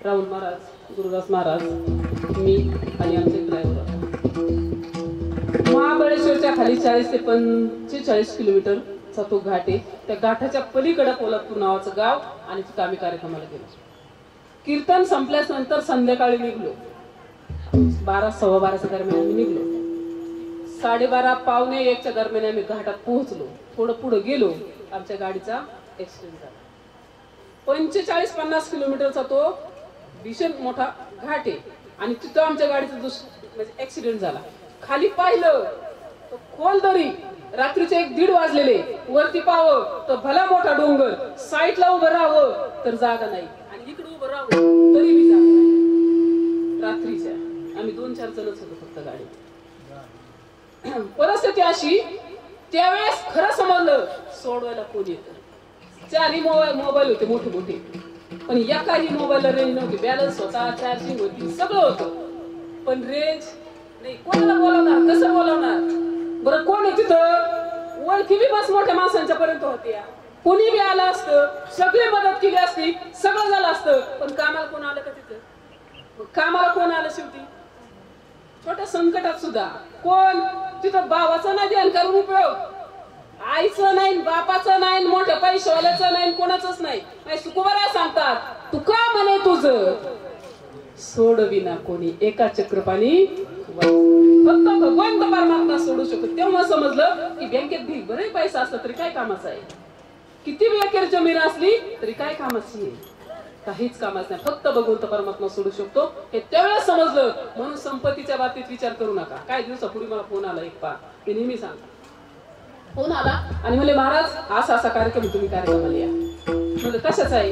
राहुल महाराज, गुरुदास महाराज, मी आणि आमचे ड्रायव्हर. महाबळेश्वरच्या खाली 40 ते 45 किलोमीटरचा तो घाट आहे. त्या घाटाच्या पलीकडे पोलादपूर नावाचं गाव आणि तिथं आम्ही कार्यक्रमाला गेलो. कीर्तन संपल्यानंतर संध्याकाळी निघलो. 12 सव्वा 12च्या दरम्यान आम्ही निघलो. 12:30 पावणे 1च्या दरम्यान आम्ही घाटात पोहोचलो. थोडं पुढे गेलो, आमच्या गाडीचा ऍक्सिडेंट झाला. 45-50 किलोमीटरचा तो भीषण मोठा घाट आहे आणि तिथं आमच्या गाडीचा म्हणजे ऍक्सिडेंट झाला. खाली पाहिलं तर खोल दरी, रात्रीचे 1-1:30 वाजलेले, वरती पाहावं तर भला मोठा डोंगर, साईडला उभं राहावं तर जागा नाही आणि इकडे उभं राहावं तरी बी जागा नाही. रात्रीच्या आम्ही 2-4 जणच होतो फक्त गाडीत. परिस्थिती अशी, त्यावेळेस खरं समजलं सोडवायला कोण येतं. 4 मोबाईल होते मोठे मोठे, पण एकाही मोबाईलला रेंज नव्हती. बॅलन्स होता, चार्जिंग होती, सगळं होतं, पण रेंज नाही. कोणाला बोलावणार, कसं बोलावणार बरं? कोण आहे तिथं? ओळखी बी बस मोठ्या माणसांच्या पर्यंत होत्या. कोणी बी आलं असतं, सगळी मदत केली असती, सगळं झालं असतं, पण कामाला कोण आलं का तिथं? कामाला कोण आलं शेवटी? छोट्या संकटात सुद्धा कोण तिथं? भावाचं नाही ध्यान करून उपयोग, आईचं नाही, बापाचं नाही, मोठ्या पैशावाल्याचं नाही, कोणाचंच नाही. सुकुमारा सांगतात, तू का म्हणे तुझं सोडविना कोणी एका चक्रपाणी. फक्त भगवंत परमात्मा सोडू शकतो. तेव्हा समजलं की बँकेत भी बरे पैसा असला तरी काय कामाचा आहे, किती बी एकर जमीन असली तरी काय कामाची आहे? काहीच कामाचं नाही. फक्त भगवंत परमात्मा सोडू शकतो हे त्यावेळेस समजलं. म्हणून संपत्तीच्या बाबतीत विचार करू नका. काही दिवसापूर्वी मला फोन आला एक मी नेहमी सांगतो. फोन आला आणि म्हणले, महाराज असा असा कार्यक्रम, तुम्ही कार्यक्रमाला या. म्हणलं कशाचा आहे?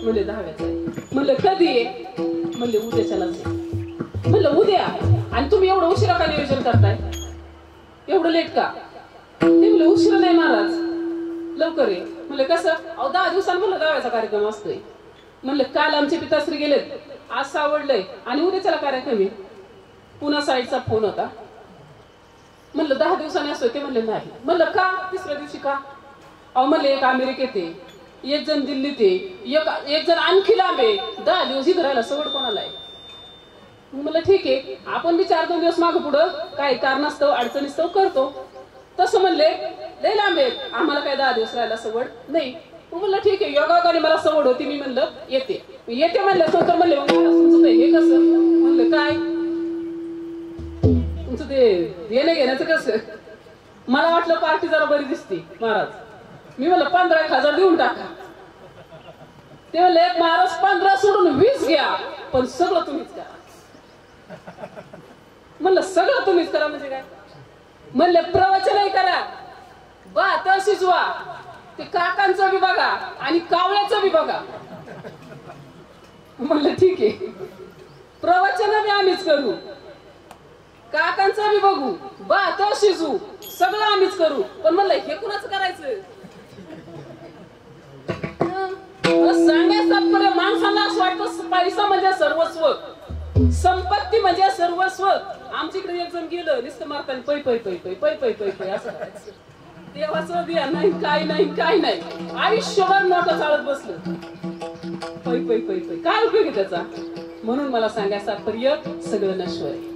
म्हणले 10व्याचा आहे. म्हणलं कधी आहे? म्हणले उद्याच्यालाच आहे. म्हणलं उद्या? आणि तुम्ही एवढं उशिरा का नियोजन करताय? एवढं लेट का? ते म्हणले उशिरा नाही महाराज, लवकर आहे. म्हणले कसं? अहो 10 दिवसांनी म्हणलं 10व्याचा कार्यक्रम असतोय. म्हणलं काल आमचे पिताश्री गेलेत, आज सावडलंय आणि उद्याच्याला कार्यक्रम आहे. पुन्हा साईडचा फोन होता. म्हणलं 10 दिवसांनी असतोय. ते म्हणले नाही. म्हणलं का? 3ऱ्या दिवशी का? अहो म्हणले एक अमेरिकेत आहे, एक जण दिल्लीत आहे, एक जण आणखी लांब आहे. 10 दिवस इथं राहायला सवड कोणाला आहे? म्हणलं ठीक आहे, आपण बी 4-2 दिवस मागं पुढं काय कारणास्तव अडचणीस्तव करतो. तसं म्हणले लय लांब आहेत, आम्हाला काय 10 दिवस राहायला सवड नाही. म्हणलं ठीक आहे, योगायोगाने मला सवड होती, मी म्हणलं येते म्हणलं. तर म्हणले तुमचं ते हे कसं? म्हणलं काय तुमचं ते येणे घेण्याचं कसं? मला वाटलं पार्टी जरा बरी दिसते महाराज. मी म्हणलं 15,000 देऊन टाका. ते म्हणले महाराज 15 सोडून 20 घ्या, पण सगळं तुम्हीच करा. म्हणलं सगळं तुम्हीच करा म्हणजे काय? म्हणले प्रवचनही करा, भात शिजवा, ते काकांचं बी बघा आणि कावळ्याचं बी बघा. म्हणलं ठीक आहे, प्रवचन बी आम्हीच करू, काकांचं बी बघू, भात शिजू, सगळं आम्हीच करू. पण म्हणलं हे कुणाचं करायचं? सांगायचं तात्पर्य माणसाला असं वाटतं पैसा म्हणजे सर्वस्व, संपत्ती म्हणजे सर्वस्व. आमच्या इकडे एक जण गेलं नुसतं मारताना पै पै पै पै पै पै पै पै असं करायचं. देवाचं द्या नाही, काय नाही, काय नाही, आयुष्यभर नोट चालत बसलं, पै पै पै पै. काय उपयोग आहे त्याचा? म्हणून मला सांगायचं तात्पर्य सगळं नश्वर आहे.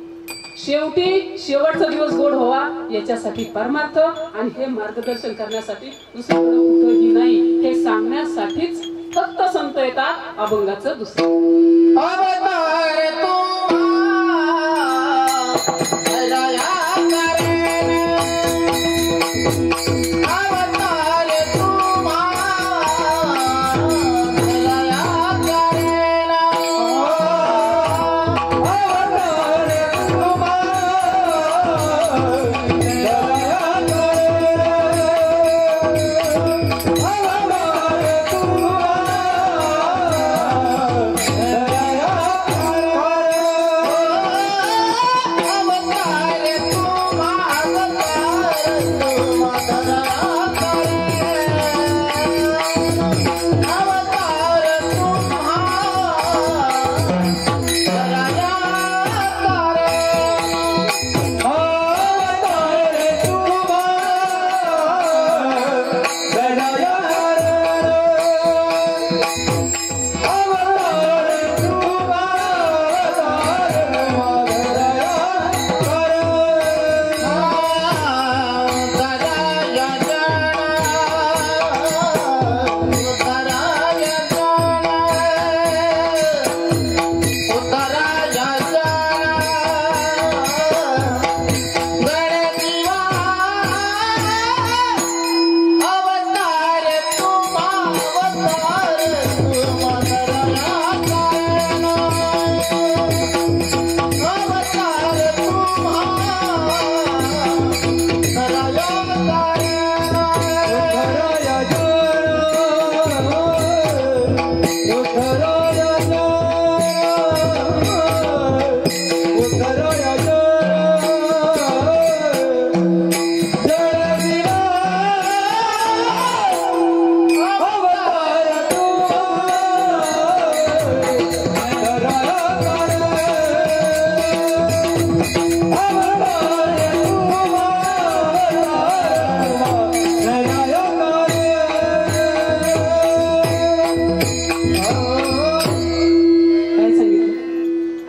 शेवटी शेवटचा दिवस गोड व्हावा याच्यासाठी परमार्थ आणि हे मार्गदर्शन करण्यासाठी दुसरीकडे कुठंही नाही, हे सांगण्यासाठीच फक्त संत येतात. अभंगाचं दुसरं अवतार तू दया करेन, अवतार तू दया करेन, अवतार तू दया करेन,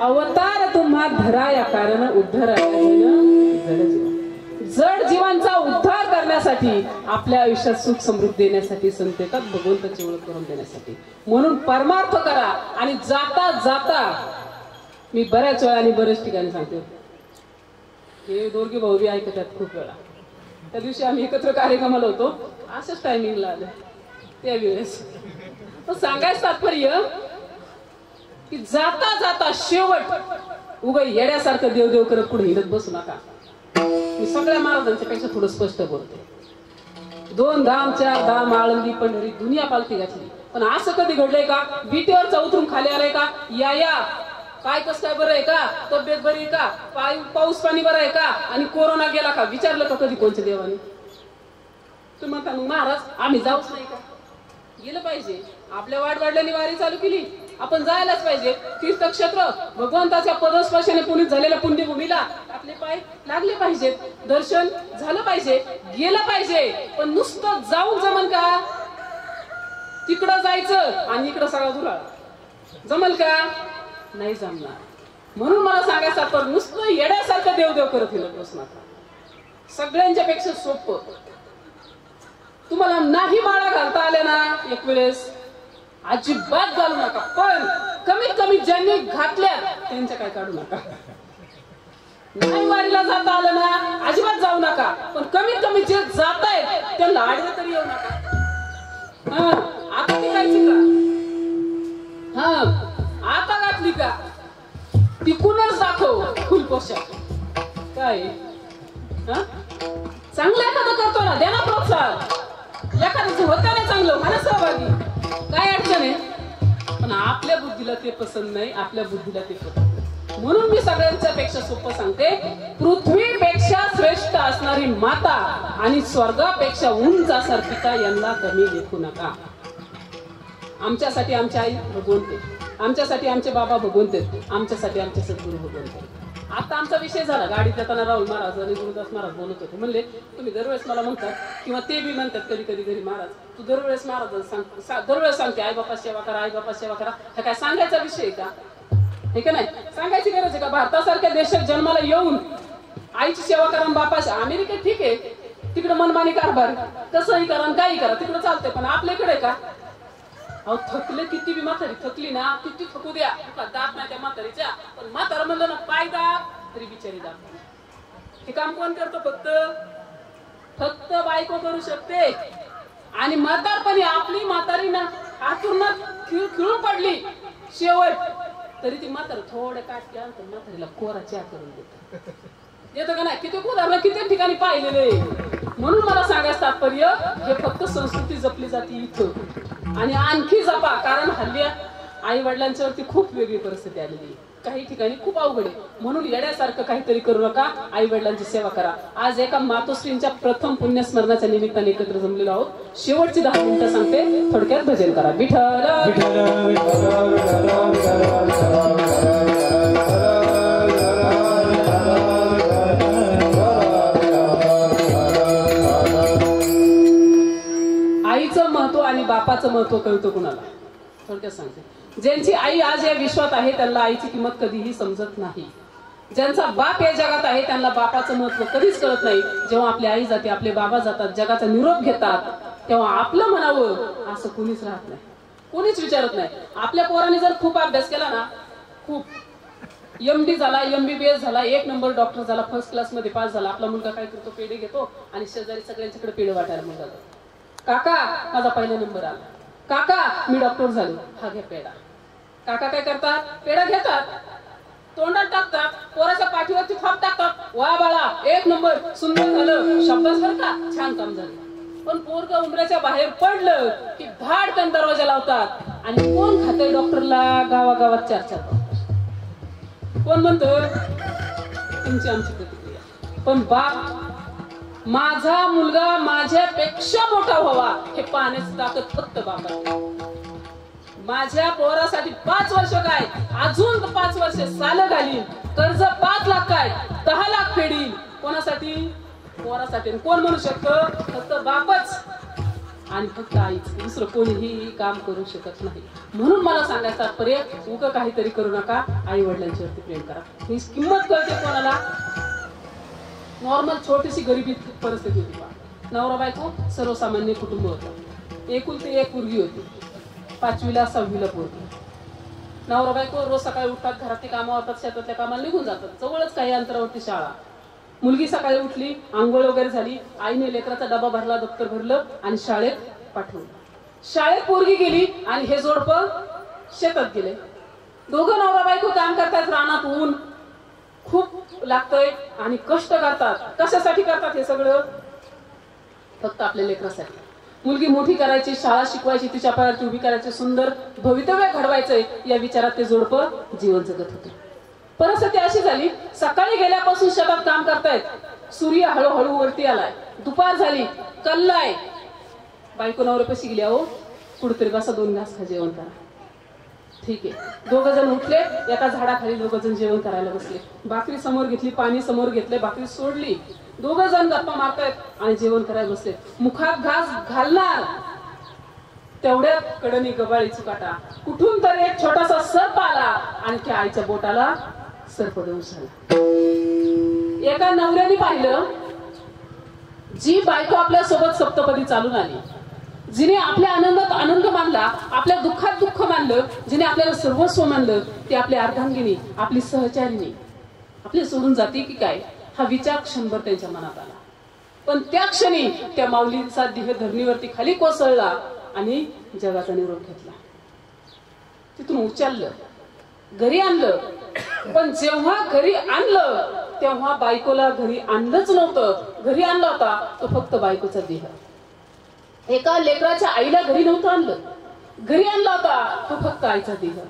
अवतार तुम्हा धराया कारण उद्धराया जड जीवांचा उद्धार करण्यासाठी आपल्या आयुष्यात सुख समृद्धी देण्यासाठी संत येतात भगवंताची ओळख करून देण्यासाठी. म्हणून परमार्थ करा. आणि जाता जाता मी बऱ्याच वेळा आणि बऱ्याच ठिकाणी सांगते, हे दोघे भाऊ बी ऐकतात खूप वेळा. त्या दिवशी आम्ही एकत्र कार्यक्रमाला होतो, असंच टायमिंगला आलं त्यावेळेस. सांगायचं तात्पर्य की जाता जाता शेवट उगा येड्यासारखं देवदेव करत पुढे हिरत बसू नका. मी सगळ्या महाराजांच्या पेक्षा थोडं स्पष्ट बोलते. 2 धाम 4 धाम आळंदी पंढरी दुनिया पालती घातली, पण असं कधी घडलंय का विटेवरचा उतरून खाली आलाय का? या काय कसं काय बरं आहे का? तब्येत बरी आहे का? पाऊस पाणी बरं आहे का? आणि कोरोना गेला का? विचारलं का कधी कोणत्या देवाने? तुम्ही म्हणता मग महाराज आम्ही जाऊच नाही का? गेलं पाहिजे. आपल्या वाडवडिलांनी वारी चालू केली, आपण जायलाच पाहिजे. तीर्थक्षेत्र भगवंताच्या पदस्पर्शाने पुनीत झालेल्या पुण्यभूमीला आपले पाय लागले पाहिजेत, दर्शन झालं पाहिजे, गेलं पाहिजे. पण नुसतं जाऊन जमल का? तिकडं जायचं आणि इकडं सगळा दुराळ जमल का? नाही जमणार. म्हणून मला सांगायचं तर नुसतं येड्यासारखं देवदेव करत हिलत बसू नका. सगळ्यांच्या पेक्षा सोपं. तुम्हाला नाही माळा घालता आल्या ना एक वेळेस अजिबात घालू नका, पण कमीत कमी ज्यांनी घातल्या त्यांच्या काय काढू नका. नाही वारीला जाता आलं ना अजिबात जाऊ नका, पण कमीत कमी जे जात आहेत त्यांना आडवे तरी येऊ नका. आता ती घातली का? आता घातली का? तिकूनच दाखव फुल पोशाख. काय चांगलं एखादं करतो ना, द्या ना प्रोत्साहन. एखाद्याचं होतं ना चांगलं, मला सहभागी, काय अडचण आहे. पण आपल्या बुद्धीला ते पसंत नाही, आपल्या बुद्धीला ते पसंत नाही. म्हणून मी सगळ्यांच्या पेक्षा सोपं सांगते, पृथ्वीपेक्षा श्रेष्ठ असणारी माता आणि स्वर्गापेक्षा उंच असणार पिता यांना कमी लेखू नका. आमच्यासाठी आमची आई भगवंते, आमच्यासाठी आमचे बाबा भगवंते, आमच्यासाठी आमचे सद्गुरू भगवंते. आता आमचा विषय झाला गाडीत जाताना राहुल महाराज आणि गुरुदास महाराज बोलत होते. म्हणले तुम्ही दरवेळेस मला म्हणतात किंवा ते बी म्हणतात कधी कधी घरी, महाराज तू दरवेळेस महाराज दरवेळेस सांगते आई बापा सेवा करा, आई बापा सेवा करा. हा काय सांगायचा विषय का? हे का नाही सांगायची गरज आहे का? भारतासारख्या देशात जन्माला येऊन आईची सेवा करा, बापाची. अमेरिकेत ठीक आहे, तिकडे मनमानी कारभार कसंही करा काही करा, तिकडे चालतंय. पण आपल्याकडे का? अहो थकले किती बी म्हातारी थकली ना किती थकू द्या, दात नाही त्या म्हातारीच्या. पण म्हातारा म्हणलं ना पाय दात तरी बिचारी दात. हे काम कोण करतो? फक्त बायको करू शकते. आणि म्हातारपणी आपली म्हातारी ना आतून खिळून पडली शेवट तरी ती म्हातार थोड्या काटक्या म्हातारीला कोरा चहा करून देतं का नाही? किती उदाहरण किती ठिकाणी पाहिलेले. म्हणून मला सांगायचं तात्पर्य हे फक्त संस्कृती जपली जाते इथं आणि आणखी जपा. कारण हल्ली आई वडिलांच्या वरती खूप वेगळी परिस्थिती आलेली, काही ठिकाणी खूप अवघड आहे. म्हणून येण्यासारखं काहीतरी करू नका, आई वडिलांची सेवा करा. आज एका मातोश्रींच्या प्रथम पुण्यस्मरणाच्या निमित्ताने एकत्र जमलेलो आहोत. शेवटची 10 मिनिटं सांगते, थोडक्यात भजन करा. आईचं महत्व आणि बापाचं महत्व कळतं कुणाला? थोडक्यात सांगते. ज्यांची आई आज या विश्वात आहे त्यांना आईची किंमत कधीही समजत नाही. ज्यांचा बाप या जगात आहे त्यांना बापाचं महत्व कधीच कळत नाही. जेव्हा आपली आई जाते, आपले बाबा जातात, जगाचा निरोप घेतात, तेव्हा आपलं म्हणावं असं कुणीच राहत नाही, कोणीच विचारत नाही. आपल्या पोराने जर खूप अभ्यास केला ना, खूप MD झाला, MBBS झाला, 1 नंबर डॉक्टर झाला, फर्स्ट क्लास मध्ये पास झाला, आपला मुलगा काय करतो? पेढे घेतो आणि शेजारी सगळ्यांच्याकडे पेढे वाटायला मुलगा जातो. काका माझा पहिला नंबर आला, काका मी डॉक्टर झालो, हा घ्या पेढा. काका काय करतात? पेढा घेतात, तोंडात टाकतात, पोराच्या पाठीवरती थाप टाकतात, वा बाळा 1 नंबर, सुंदर झालं, शब्दास बरं का, छान काम झालं. पण पोरग उमऱ्याच्या बाहेर पडलं की धाड त्यांनी दरवाजा लावतात आणि कोण खातंय डॉक्टरला गावागावात चर्चा कोण म्हणतो तुमची आमची प्रतिक्रिया पण बाप माझा मुलगा माझ्यापेक्षा मोठा व्हावा हे पाहण्याची ताकद फक्त बापा माझ्या पोरासाठी 5 वर्ष काय अजून 5 वर्ष साल घालीन कर्ज 5 लाख काय 10 लाख फेडील कोणासाठी पोरासाठी कोण म्हणू शकतं फक्त बापच आणि फक्त आईच दुसरं कोणीही काम करू शकत नाही म्हणून मला सांगायचं तात्पर्य उगा काहीतरी करू नका आई वडिलांच्यावरती प्रेम करा ही किंमत कळते कोणाला नॉर्मल छोटीशी गरिबी परिस्थिती होती नवरा बायको सर्वसामान्य कुटुंब होतं एकुलती एक मुलगी होती 5वीला 6वीला पोरगी नवरा बायको रोज सकाळी उठतात घरातली कामं होतात शेतातल्या कामाला निघून जातात जवळच काही अंतरावरती शाळा मुलगी सकाळी उठली आंघोळ वगैरे झाली आईने लेकराचा डबा भरला दप्तर भरलं आणि शाळेत पाठवलं शाळेत पोरगी गेली आणि हे जोडपं शेतात गेले दोघं नवरा बायको काम करतात रानात ऊन खूप लागतंय आणि कष्ट करतात कशासाठी करतात हे सगळं फक्त आपल्या लेकरासाठी मुलगी मोठी करायची शाळा शिकवायची तिच्या पायावरती उभी करायची सुंदर भवितव्य घडवायचंय या विचारात ते जोडपं जीवन जगत होते परिस्थिती अशी झाली सकाळी गेल्यापासून शेतात काम करतायत सूर्य हळूहळू वरती आलाय दुपार झाली कल्लाय बायको नवऱ्यापाशी गेल्या हो कुठतरी बसा 2 घास खा जेवण करा ठीक आहे 2 जण उठले एका झाडाखाली 2 जण जेवण करायला बसले भाकरी समोर घेतली पाणी समोर घेतले भाकरी सोडली 2 जण गप्पा मारतायत आणि जेवण करायला बसले मुखात घास घालणार तेवढ्यात कडनी गबाळी चुकाटा कुठून तर एक छोटासा सर्प आला आणि त्या आईच्या बोटाला सर्पदंश झाला एका नवऱ्याने पाहिलं जी बायको आपल्या सोबत सप्तपदी चालून आली जिने आपल्या आनंदात आनंद मानला आपल्या दुःखात दुःख मानलं जिने आपल्याला सर्वस्व मानलं ती आपली अर्धांगिनी आपली सहचारिणी आपले सोडून जाते की काय हा विचार क्षणभर त्यांच्या मनात आला पण त्या क्षणी त्या माऊलींचा देह धरणीवरती खाली कोसळला आणि जगाचा निरोप घेतला तिथून उचललं घरी आणलं पण जेव्हा घरी आणलं तेव्हा बायकोला घरी आणलंच नव्हतं घरी आणला होता तो फक्त बायकोचा देह एका लेकराच्या आईला घरी नव्हतं आणलं घरी आणला होता तो फक्त आईचा देह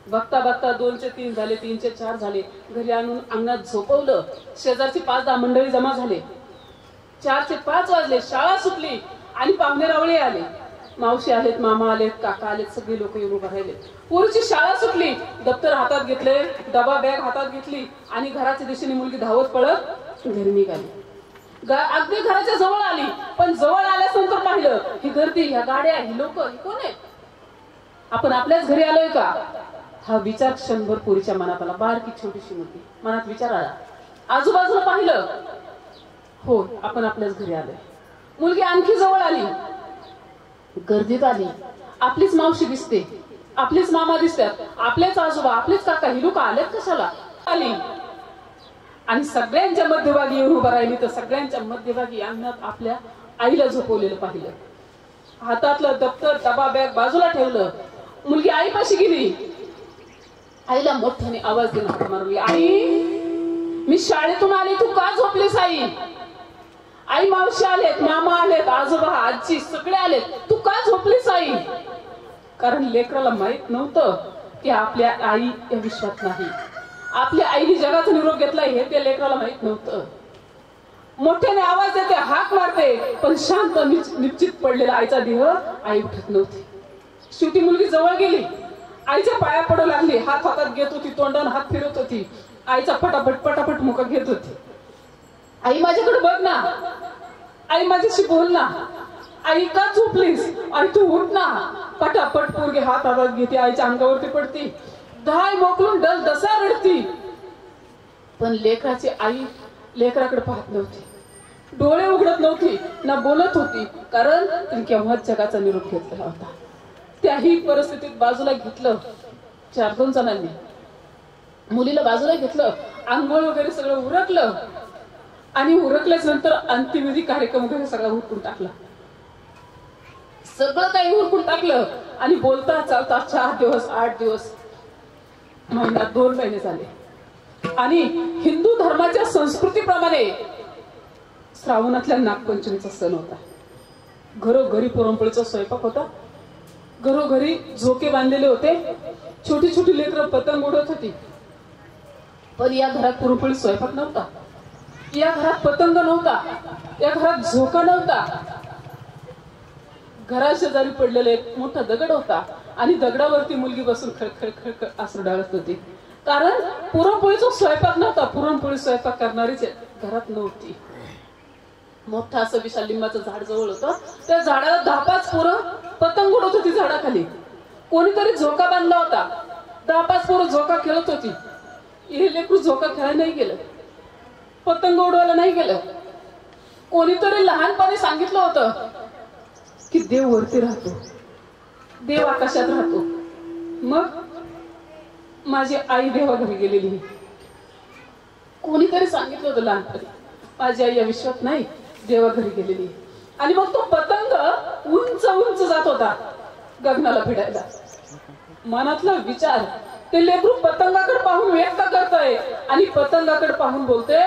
बघता बघता 2चे 3 झाले 3चे 4 झाले घरी आणून अंगणात झोपवलं शेजारची 5-10 मंडळी जमा झाले 4चे 5 वाजले शाळा सुटली आणि पाहुणे रावळे आले मावशी आलेत मामा आलेत काका आलेत सगळे लोक येऊन उभा राहिले पोरीची शाळा सुटली दप्तर हातात घेतले डबा बॅग हातात घेतली आणि घराच्या दिशेने मुलगी धावत पळत घरी निघाली अगदी घराच्या जवळ आली पण जवळ आल्यानंतर पाहिलं ही गर्दी ह्या गाड्या ही लोक ही कोण आहेत आपण आपल्याच घरी आलोय का हा विचार क्षणभर पोरीच्या मनात आला बारकी छोटीशी मुलगी मनात विचार आला आजूबाजूला पाहिलं हो आपण आपल्याच घरी आलोय मुलगी आणखी जवळ आली गर्दीत आली आपलीच मावशी दिसते आपलीच मामा दिसतात आपलेच आजोबा आपलेच काका ही लोक आलेत कशाला आली आणि सगळ्यांच्या मध्यभागी येऊन उभा राहिली तर सगळ्यांच्या मध्यभागी अंगणात आपल्या आईला झोपवलेलं पाहिलं हातातलं दप्तर डबा बॅग बाजूला ठेवलं मुलगी आईपाशी गेली आईला मोठ्याने आवाज देऊन हाक मारली आई मी शाळेतून आली तू का झोपलीस आई आई मावशी आलेत मामा आलेत आजोबा आजी सगळे आलेत तू का झोपलीस आई कारण लेकराला माहित नव्हतं की आपल्या आई या विश्वात नाही आपल्या आईने जगाचा निरोप घेतलाय हे त्या लेकराला माहित नव्हतं मोठ्याने आवाज देते हाक मारते पण शांत निश्चित पडलेला आईचा देह आई उठत नव्हती शेवटी मुलगी जवळ गेली आईच्या पाया पडू लागली हात हातात घेत होती तोंडाने हात फिरवत होती आईचा पटापट पटापट मुका घेत होती आई माझ्याकडे बघ ना आई माझ्याशी बोल ना आई का झोपलीस आई तू उठ ना पटापट पोरगी हात हातात घेते आईच्या अंगावरती पडती धाय मोकलून डल दसा रडती पण लेकराची आई लेकराकडे पाहत नव्हती डोळे उघडत नव्हती ना बोलत होती कारण तिने केव्हाच जगाचा निरोप घेतला होता त्याही परिस्थितीत बाजूला घेतलं 4-2 जणांनी मुलीला बाजूला घेतलं आंघोळ वगैरे सगळं उरकलं आणि उरकल्याच नंतर अंत्यविधी कार्यक्रम वगैरे सगळा उरकून टाकला सगळं काही उरकून टाकलं आणि बोलता चालता 4 दिवस 8 दिवस महिना 2 महिने झाले आणि हिंदू धर्माच्या संस्कृतीप्रमाणे श्रावणातल्या नागपंचमीचा सण होता घरोघरी पुरणपोळीचा स्वयंपाक होता. घरोघरी झोके बांधलेले होते. छोटी छोटी लेकरं पतंग उडत होती. पण या घरात पुरणपोळी स्वयंपाक नव्हता. या घरात पतंग नव्हता. या घरात झोका नव्हता. घराशेजारी पडलेला एक मोठा दगड होता आणि दगडावरती मुलगी बसून खळखळ खळखळ आसरू डाळत होती. कारण पुरणपोळीचा स्वयंपाक नव्हता. पुरणपोळी स्वयंपाक करणारीच घरात नव्हती. मोठं असं विशाल लिंबाचं झाड जवळ होतं. त्या झाडाला 10-5 पोरं पतंग उडत होती झाडाखाली. कोणीतरी झोका बांधला होता. 10-5 पोरं झोका खेळत होती. हे लेकरू झोका खेळायला नाही गेलं. पतंग उडवायला नाही गेलं. कोणीतरी लहानपणी सांगितलं होतं की देव वरती राहतो, देव आकाशात राहतो. मग माझी आई देवा घरी गेलेली. कोणीतरी सांगितलं होतं लहानपणी. माझी आई या विश्वात नाही, देवा घरी गेलेली. आणि मग तो पतंग उंच उंच जात होता गगनाला भिडायला. मनातला विचार ते लेकरू पतंगाकडे पाहून व्यक्त करतय आणि पतंगाकडे पाहून बोलते,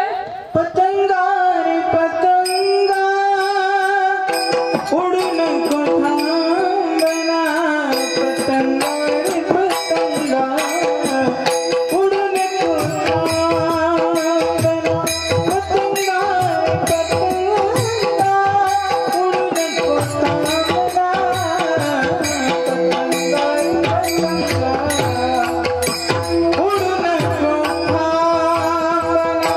पतंगा रे पतंगा उडू नको थांबना. पतंगा रे पतंगा उडू नको थांबना. पतंगा रे पतंगा उडू नको थांबना. पतंगा रे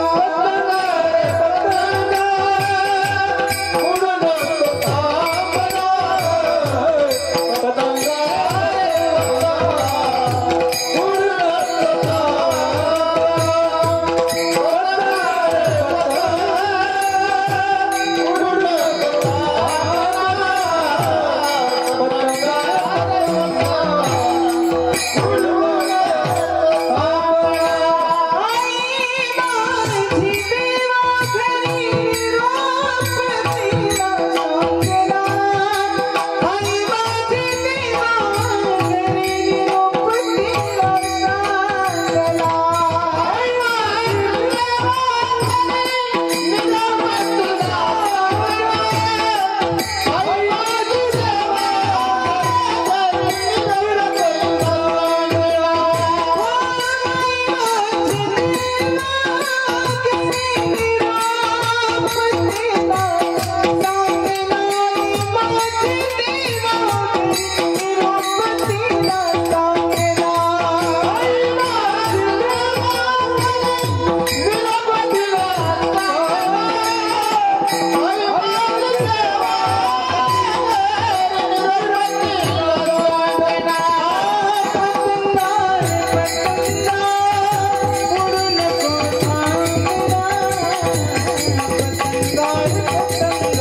पतंगा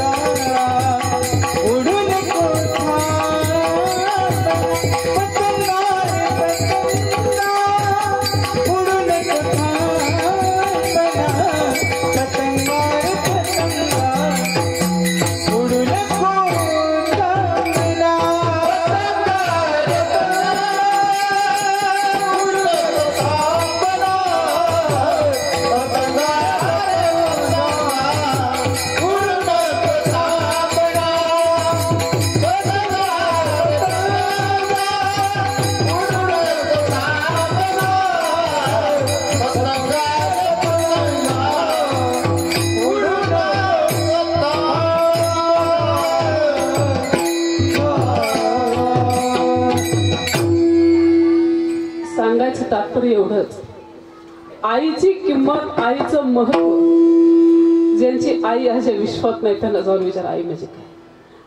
उडू नको तात्पर्य एवढंच, आईची किंमत, आईचं महत्व, ज्यांची आई ह्याच्या विश्वात नाही त्यांना जाऊन विचार आई म्हणजे काय.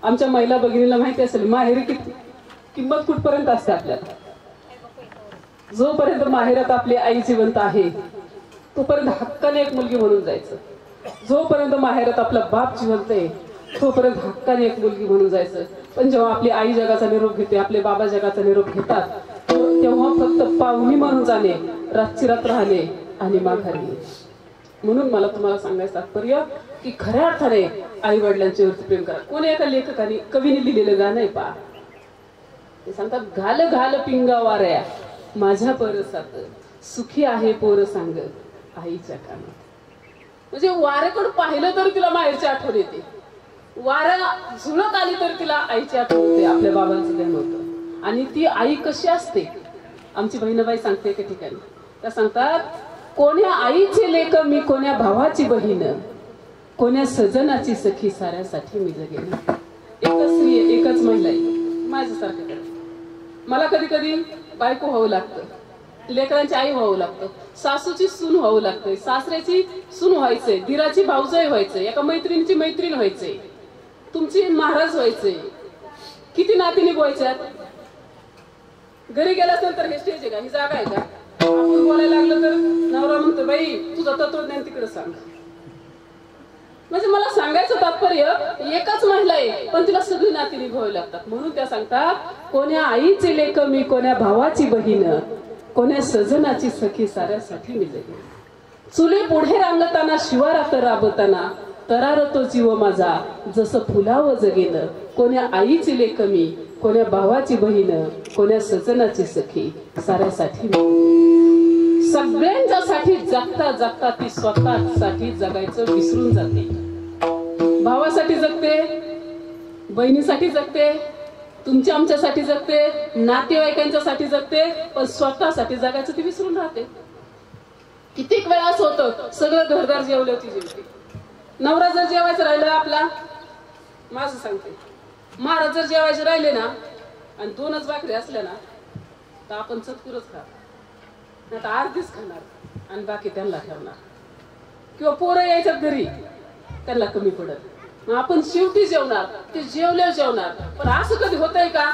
आमच्या महिला भगिनीला माहिती असेल माहेरी किती किंमत कुठपर्यंत असते आपल्याला. जोपर्यंत माहेरात आपली आई जिवंत आहे तोपर्यंत हक्काने एक मुलगी म्हणून जायचं. जोपर्यंत माहेरात आपला बाप जिवंत आहे तोपर्यंत हक्काने एक मुलगी म्हणून जायचं. पण जेव्हा आपली आई जगाचा निरोप घेते, आपले बाबा जगाचा निरोप घेतात, तेव्हा फक्त पाहुणी म्हणून जाणे, रातची रात राहणे आणि माघारी. म्हणून मला तुम्हाला सांगायचं तात्पर्य की खऱ्या अर्थाने आई वडिलांच्या वरती प्रेम करा. कोणी एका लेखकाने कवीने लिहिलेलं गाणं आहे पहा. ते सांगतात, घाल घाल पिंगा वाऱ्या माझ्या परसात, सुखी आहे पोर सांग आईच्या कानात. म्हणजे वाऱ्याकडे पाहिलं तर तिला माहेरची आठवण येते. वारा झुळत आली तर तिला आईची आठवण होते, आपल्या बाबांचं ध्यान होतं. आणि ती आई कशी असते, आमची बहिणबाई सांगते एका ठिकाणी, त्या सांगतात, कोण्या आईचे लेक मी, कोण्या भावाची बहीण, कोण्या सजनाची सखी, साऱ्यासाठी मी जगेन. एकच स्त्री आहे, एकच महिला आहे, माझ्यासारखं करा. मला कधी कधी बायको व्हावं लागतं, लेकरांची आई व्हावं लागतं, सासूची सून व्हावं लागतंय, सासऱ्याची सून व्हायचंय, दिराची भाऊजाई व्हायचंय, एका मैत्रिणीची मैत्रीण व्हायचंय, तुमची महाराज व्हायचंय. किती नाती निभवायच्यात. घरी गेल्यानंतर हे स्टेज आहे का, ही जागा आहे का, आपण बोलायला लागलं तर नवरा म्हणतो, बाई तुझं तत्वज्ञान तिकडे सांग. म्हणजे मला सांगायचं तात्पर्य, एकच महिला आहे पण तिला सगळी नाती निभवावी लागतात. म्हणून त्या सांगतात, कोण्या आईचे लेक मी, कोण्या भावाची बहीण, कोण्या सजनाची सखी, साऱ्यासाठी मी जगेन. चुली पुढे रांगताना, शिवारात राबताना, तरारतो जीव माझा, जसं फुलावं जगेन. कोण्या आईची लेक मी, कोण्या भावाची बहीण, कोण्या सजनाची सखी, साऱ्यासाठी मी. सगळ्यांच्यासाठी जगता जगता ती स्वतःसाठी जगायचं विसरून जाते. भावासाठी जगते, बहिणीसाठी जगते, तुमच्या आमच्यासाठी जगते, नातेवाईकांच्यासाठी जगते, पण स्वतःसाठी जगायचं ती विसरून राहते. कितीक वेळा असं होतं, सगळं घरदार जेवले होती जेवते, नवरा जर जेवायचं राहिलं आपला, माझं सांगते, महाराज जर जेवायचे राहिले ना आणि 2च भाकरी असल्या ना, तर आपण चतकुरच खा, नाही तर अर्धीच खाणार आणि बाकी त्यांना ठेवणार. किंवा पोरं यायच्यात घरी, त्यांना कमी पडत, आपण शेवटी जेवणार, ते जेवल्यावर जेवणार. पण असं कधी होतंय का,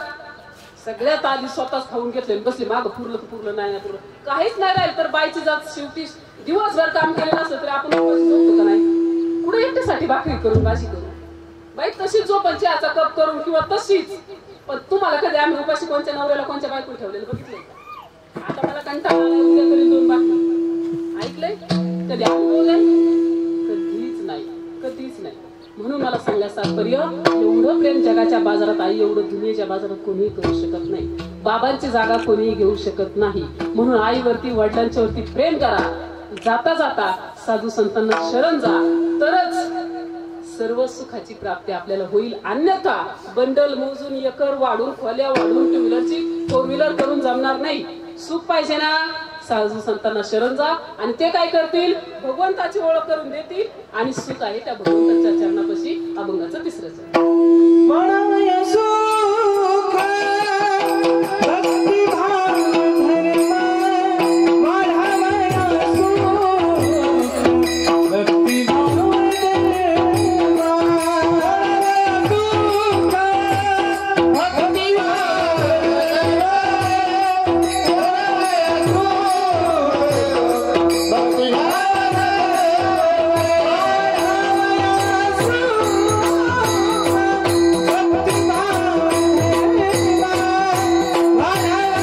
सगळ्यात आधी स्वतःच खाऊन घेतले, बसले मागं, पुरलं तर पुरलं, नाही ना पुरलं, काहीच नाही राहील तर बाईची जात शेवटी दिवसभर काम केलं नसलं तरी आपण झोपतो का नाही, कुठे एकट्यासाठी भाकरी करून, भाजी करून, बाई तशीच झोपण, चहाचा कप करून किंवा तशीच. पण तुम्हाला कधी आम्ही उपाशी कोणत्या नवऱ्याला कोणत्या बायको ठेवलेलं बघितलंय का? आता मला कंटाळा आलाय, उद्या तरी 2 भाकरी, ऐकलंय कधी अनुभवलंय? कधीच नाही, कधीच नाही. म्हणून मला सांगायचं तात्पर्य, एवढं प्रेम जगाच्या बाजारात आई, एवढं दुनियेच्या बाजारात कोणीही करू शकत नाही. बाबांची जागा कोणीही घेऊ शकत नाही. म्हणून आईवरती, वडिलांच्या वरती प्रेम करा. जाता जाता साधू संतांना शरण जा, तरच सर्व सुखाची प्राप्ती आपल्याला होईल. अन्यथा बंडल मोजून, एकर वाढून, खोल्या वाढून, 2 व्हीलरची 4 व्हीलर करून जमणार नाही. सुख पाहिजे ना, साधू संतांना शरण जा, आणि ते काय करतील, भगवंताची ओळख करून देतील, आणि सुख आहे त्या भगवंताच्या चरणापाशी. अभंगाचं 3रं चरण. पळवय सुख भक्ती भाव धर्म, वाढावय सुख भक्ती भाव धर्म, वाढावय सुख भक्ती भाव धर्म, वाढावय सुख भक्ती भाव धर्म,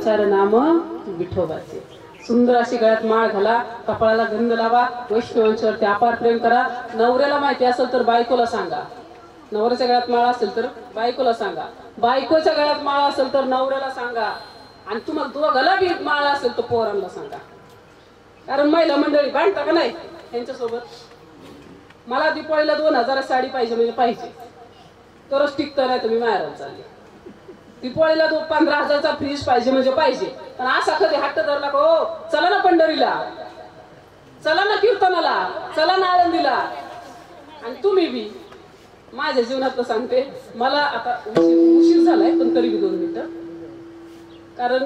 नामाचार नाम विठोबाचे. सुंदर अशी गळ्यात माळ घाला, कपाळाला गंध लावा, वैष्णवांच्यावरती अपार प्रेम करा. नवऱ्याला माहिती असेल तर बायकोला सांगा. नवऱ्याच्या गळ्यात माळ असेल तर बायकोला सांगा. बायकोच्या गळ्यात माळ असेल तर नवऱ्याला सांगा. आणि तुम्हाला दोघाला बी माळ असेल तर पोरांना सांगा. कारण महिला मंडळी भांडता का नाही यांच्यासोबत. मला दिवाळीला 2000 साडी पाहिजे म्हणजे पाहिजे, तरच टिकतं, नाही तर मी माहेराला चालले. दिवाळीला 15,000चा फ्रीज पाहिजे म्हणजे पाहिजे. पण असा कधी हट्ट धरला का, हो चला ना पंढरीला, चला ना कीर्तनाला, चला ना आळंदीला. आणि तुम्ही बी माझ्या जीवनात सांगते, मला आता उशीर झालाय पण तरी बी 2 मिनिटं. कारण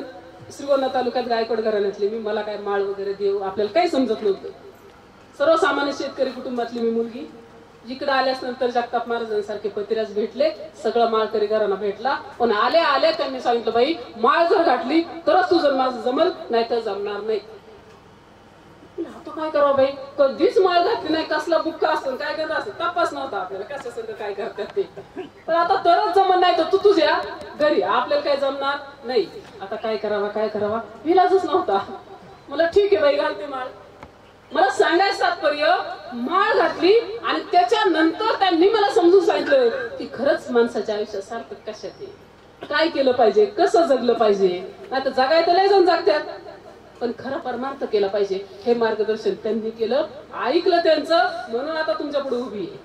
श्रीगोंदा तालुक्यात गायकवाड घराण्यातली मी, मला काय माळ वगैरे देव आपल्याला काही समजत नव्हतं. सर्वसामान्य शेतकरी कुटुंबातली मी मुलगी. इकडे आल्यास नंतर जगताप महाराजांसारखे पतिराज भेटले, सगळं माळकरी घराणा भेटला. पण आले आले त्यांनी सांगितलं, बाई माळ जर घातली तरच तुझं माझं जमल, नाही तर जमणार नाही. आता काय करावं बाई, कधीच माळ घातली नाही, कसला बुक्का असतो काय करत असत तपास नव्हता आपल्याला कशा संग काय करतात ते. पण आता तरच जमत नाही तर तू तुझ्या घरी, आपल्याला काय जमणार नाही. आता काय करावा काय करावा, इलाजच नव्हता. मला ठीक आहे बाई घालते माळ. मला सांगायचं तात्पर्य, माळ घातली आणि त्याच्यानंतर त्यांनी मला समजून सांगितलं की खरंच माणसाच्या आयुष्यात सार्थक कशात आहे, काय केलं पाहिजे, कसं जगलं पाहिजे. नाही तर जगायचं लय जण जगतात, पण खरं परमार्थ केला पाहिजे. हे मार्गदर्शन त्यांनी केलं, ऐकलं त्यांचं, म्हणून आता तुमच्या पुढे उभी आहे.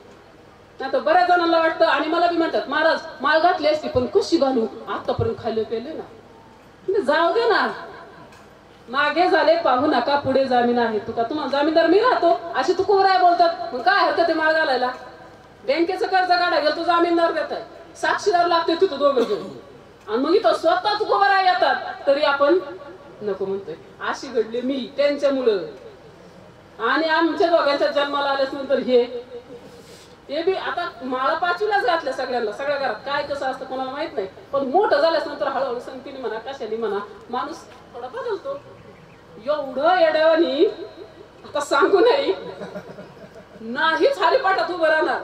नाही तर बऱ्याच जणांना वाटतं आणि मला बी म्हणतात, महाराज माळ घातली असती पण कशी घालू, आतापर्यंत खाल्ले पेले ना, जाऊ दे ना, मागे झाले पाहू नका पुढे जामीन आहे तुका. तुम्हाला जामीनदार मी राहतो अशी तू कोराय बोलतात, मग काय हरकत आहे माळ घालायला. बँकेचं कर्ज काढायला गेलं तो जामीनदार देत आहे, साक्षीदार लागते तिथं दोघं घेऊन. आणि मग इथं स्वतः तू कोराय येतात तरी आपण नको म्हणतोय. अशी घडले मी त्यांच्यामुळं. आणि आमच्या दोघांच्या जन्माला आल्यास नंतर हे बी आता माळा 5वीलाच घातल्या सगळ्यांना, सगळ्या घरात. काय कसं असतं कोणाला माहित नाही, पण मोठं झाल्यास नंतर हळूहळू संगतीने म्हणा कशाने म्हणा माणूस थोडा बदलतो. एवढं येड्यावानी आता सांगू नाहीच हरिपाठात उभं राहणार.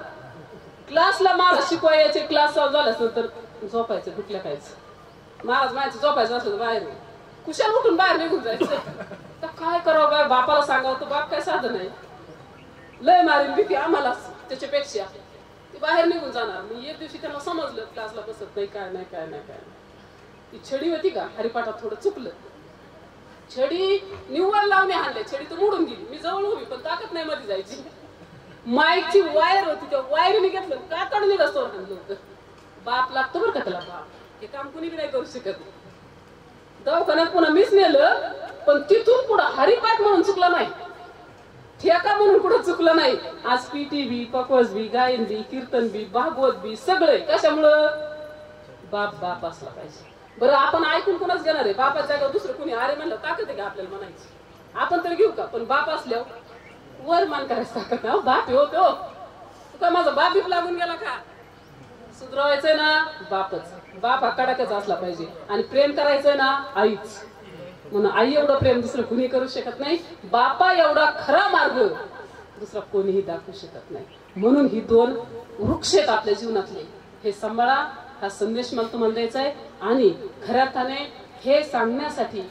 क्लासला मला शिकवायचे, क्लास चालू झाल्यास नंतर झोपायचं, कुठल्या खायचं. महाराज मायचं झोपायचं असलं तर बाहेर कुशाल उठून बाहेर निघून जायचं. तर काय करावं बाय, बापाला सांगावं तर बाप काय साधं नाही, लय मारीन भीती आम्हाला त्याच्यापेक्षा. ती बाहेर निघून जाणार. मग एक दिवशी त्यांना समजलं क्लासला बसत नाही, काय नाही काय नाही काय नाही. ती छडी होती का हरिपाठात थोडं चुकलं, छडी निव्वळ लावणे हाणले, छडी तर मोडून गेली. मी जवळ उभी पण ताकद नाही मध्ये जायची. माईकची वायर होती, त्या वायरीने घेतलं कातडणी रस्त्यावर हाणलं होतं. बाप लागतो बरं का त्याला, बाप हे काम कुणी नाही करू शकत. दवाखान्यात पुन्हा मीच नेलं, पण तिथून पुढं हरिपाठ म्हणून चुकला नाही, ठेका म्हणून कुठं चुकलं नाही. आज पीटी बी, पकवस बी, गायन बी, कीर्तन बी, भागवत बी, सगळे कशामुळं बाप असला पाहिजे. बरं आपण ऐकून कोणाच घेणार आहे, बापाच्या जागा दुसरं कोणी अरे म्हणलं ताकद आहे का आपल्याला म्हणायची, आपण तर घेऊ का. पण बाप असल्यावर वर मान करायचं ताकद ना, बाप होतो तुका माझा बाप बीप लागून गेला का. सुधरवायचंय ना बापच, बाप हा कडाकच असला पाहिजे. आणि प्रेम करायचंय ना आईच, म्हणून आई एवढं प्रेम दुसरं कुणी करू शकत नाही. बापा एवढा खरा मार्ग दुसरा कोणीही दाखवू शकत नाही. म्हणून ही 2 वृक्ष आहेत आपल्या जीवनातले, हे सांभाळा. हा संदेश मला तुम्हाला द्यायचा आहे. आणि खऱ्या अर्थाने हे सांगण्यासाठी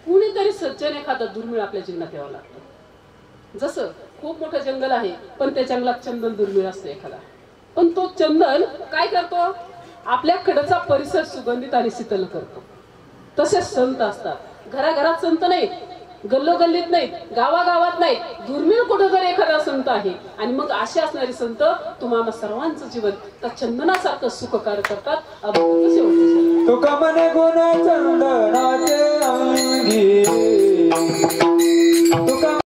कुणीतरी सज्जन एखादा दुर्मिळ आपल्या जीवनात यावं लागतं. जसं खूप मोठं जंगल आहे पण त्या जंगलात चंदन दुर्मिळ असतं एखादा, पण तो चंदन काय करतो, आपल्या कडचा परिसर सुगंधित आणि शीतल करतो. तसेच संत असतात. घराघरात संत नाहीत, गल्लोगल्लीत नाहीत, गावागावात नाहीत, दुर्मिळ कुठं जर एखादा संत आहे. आणि मग असे असणारे संत तुम्हाला सर्वांचं जीवन त्या चंदनासारखं सुखकार करतात. तुका मने गुण चंदनाचे अंगी, तुका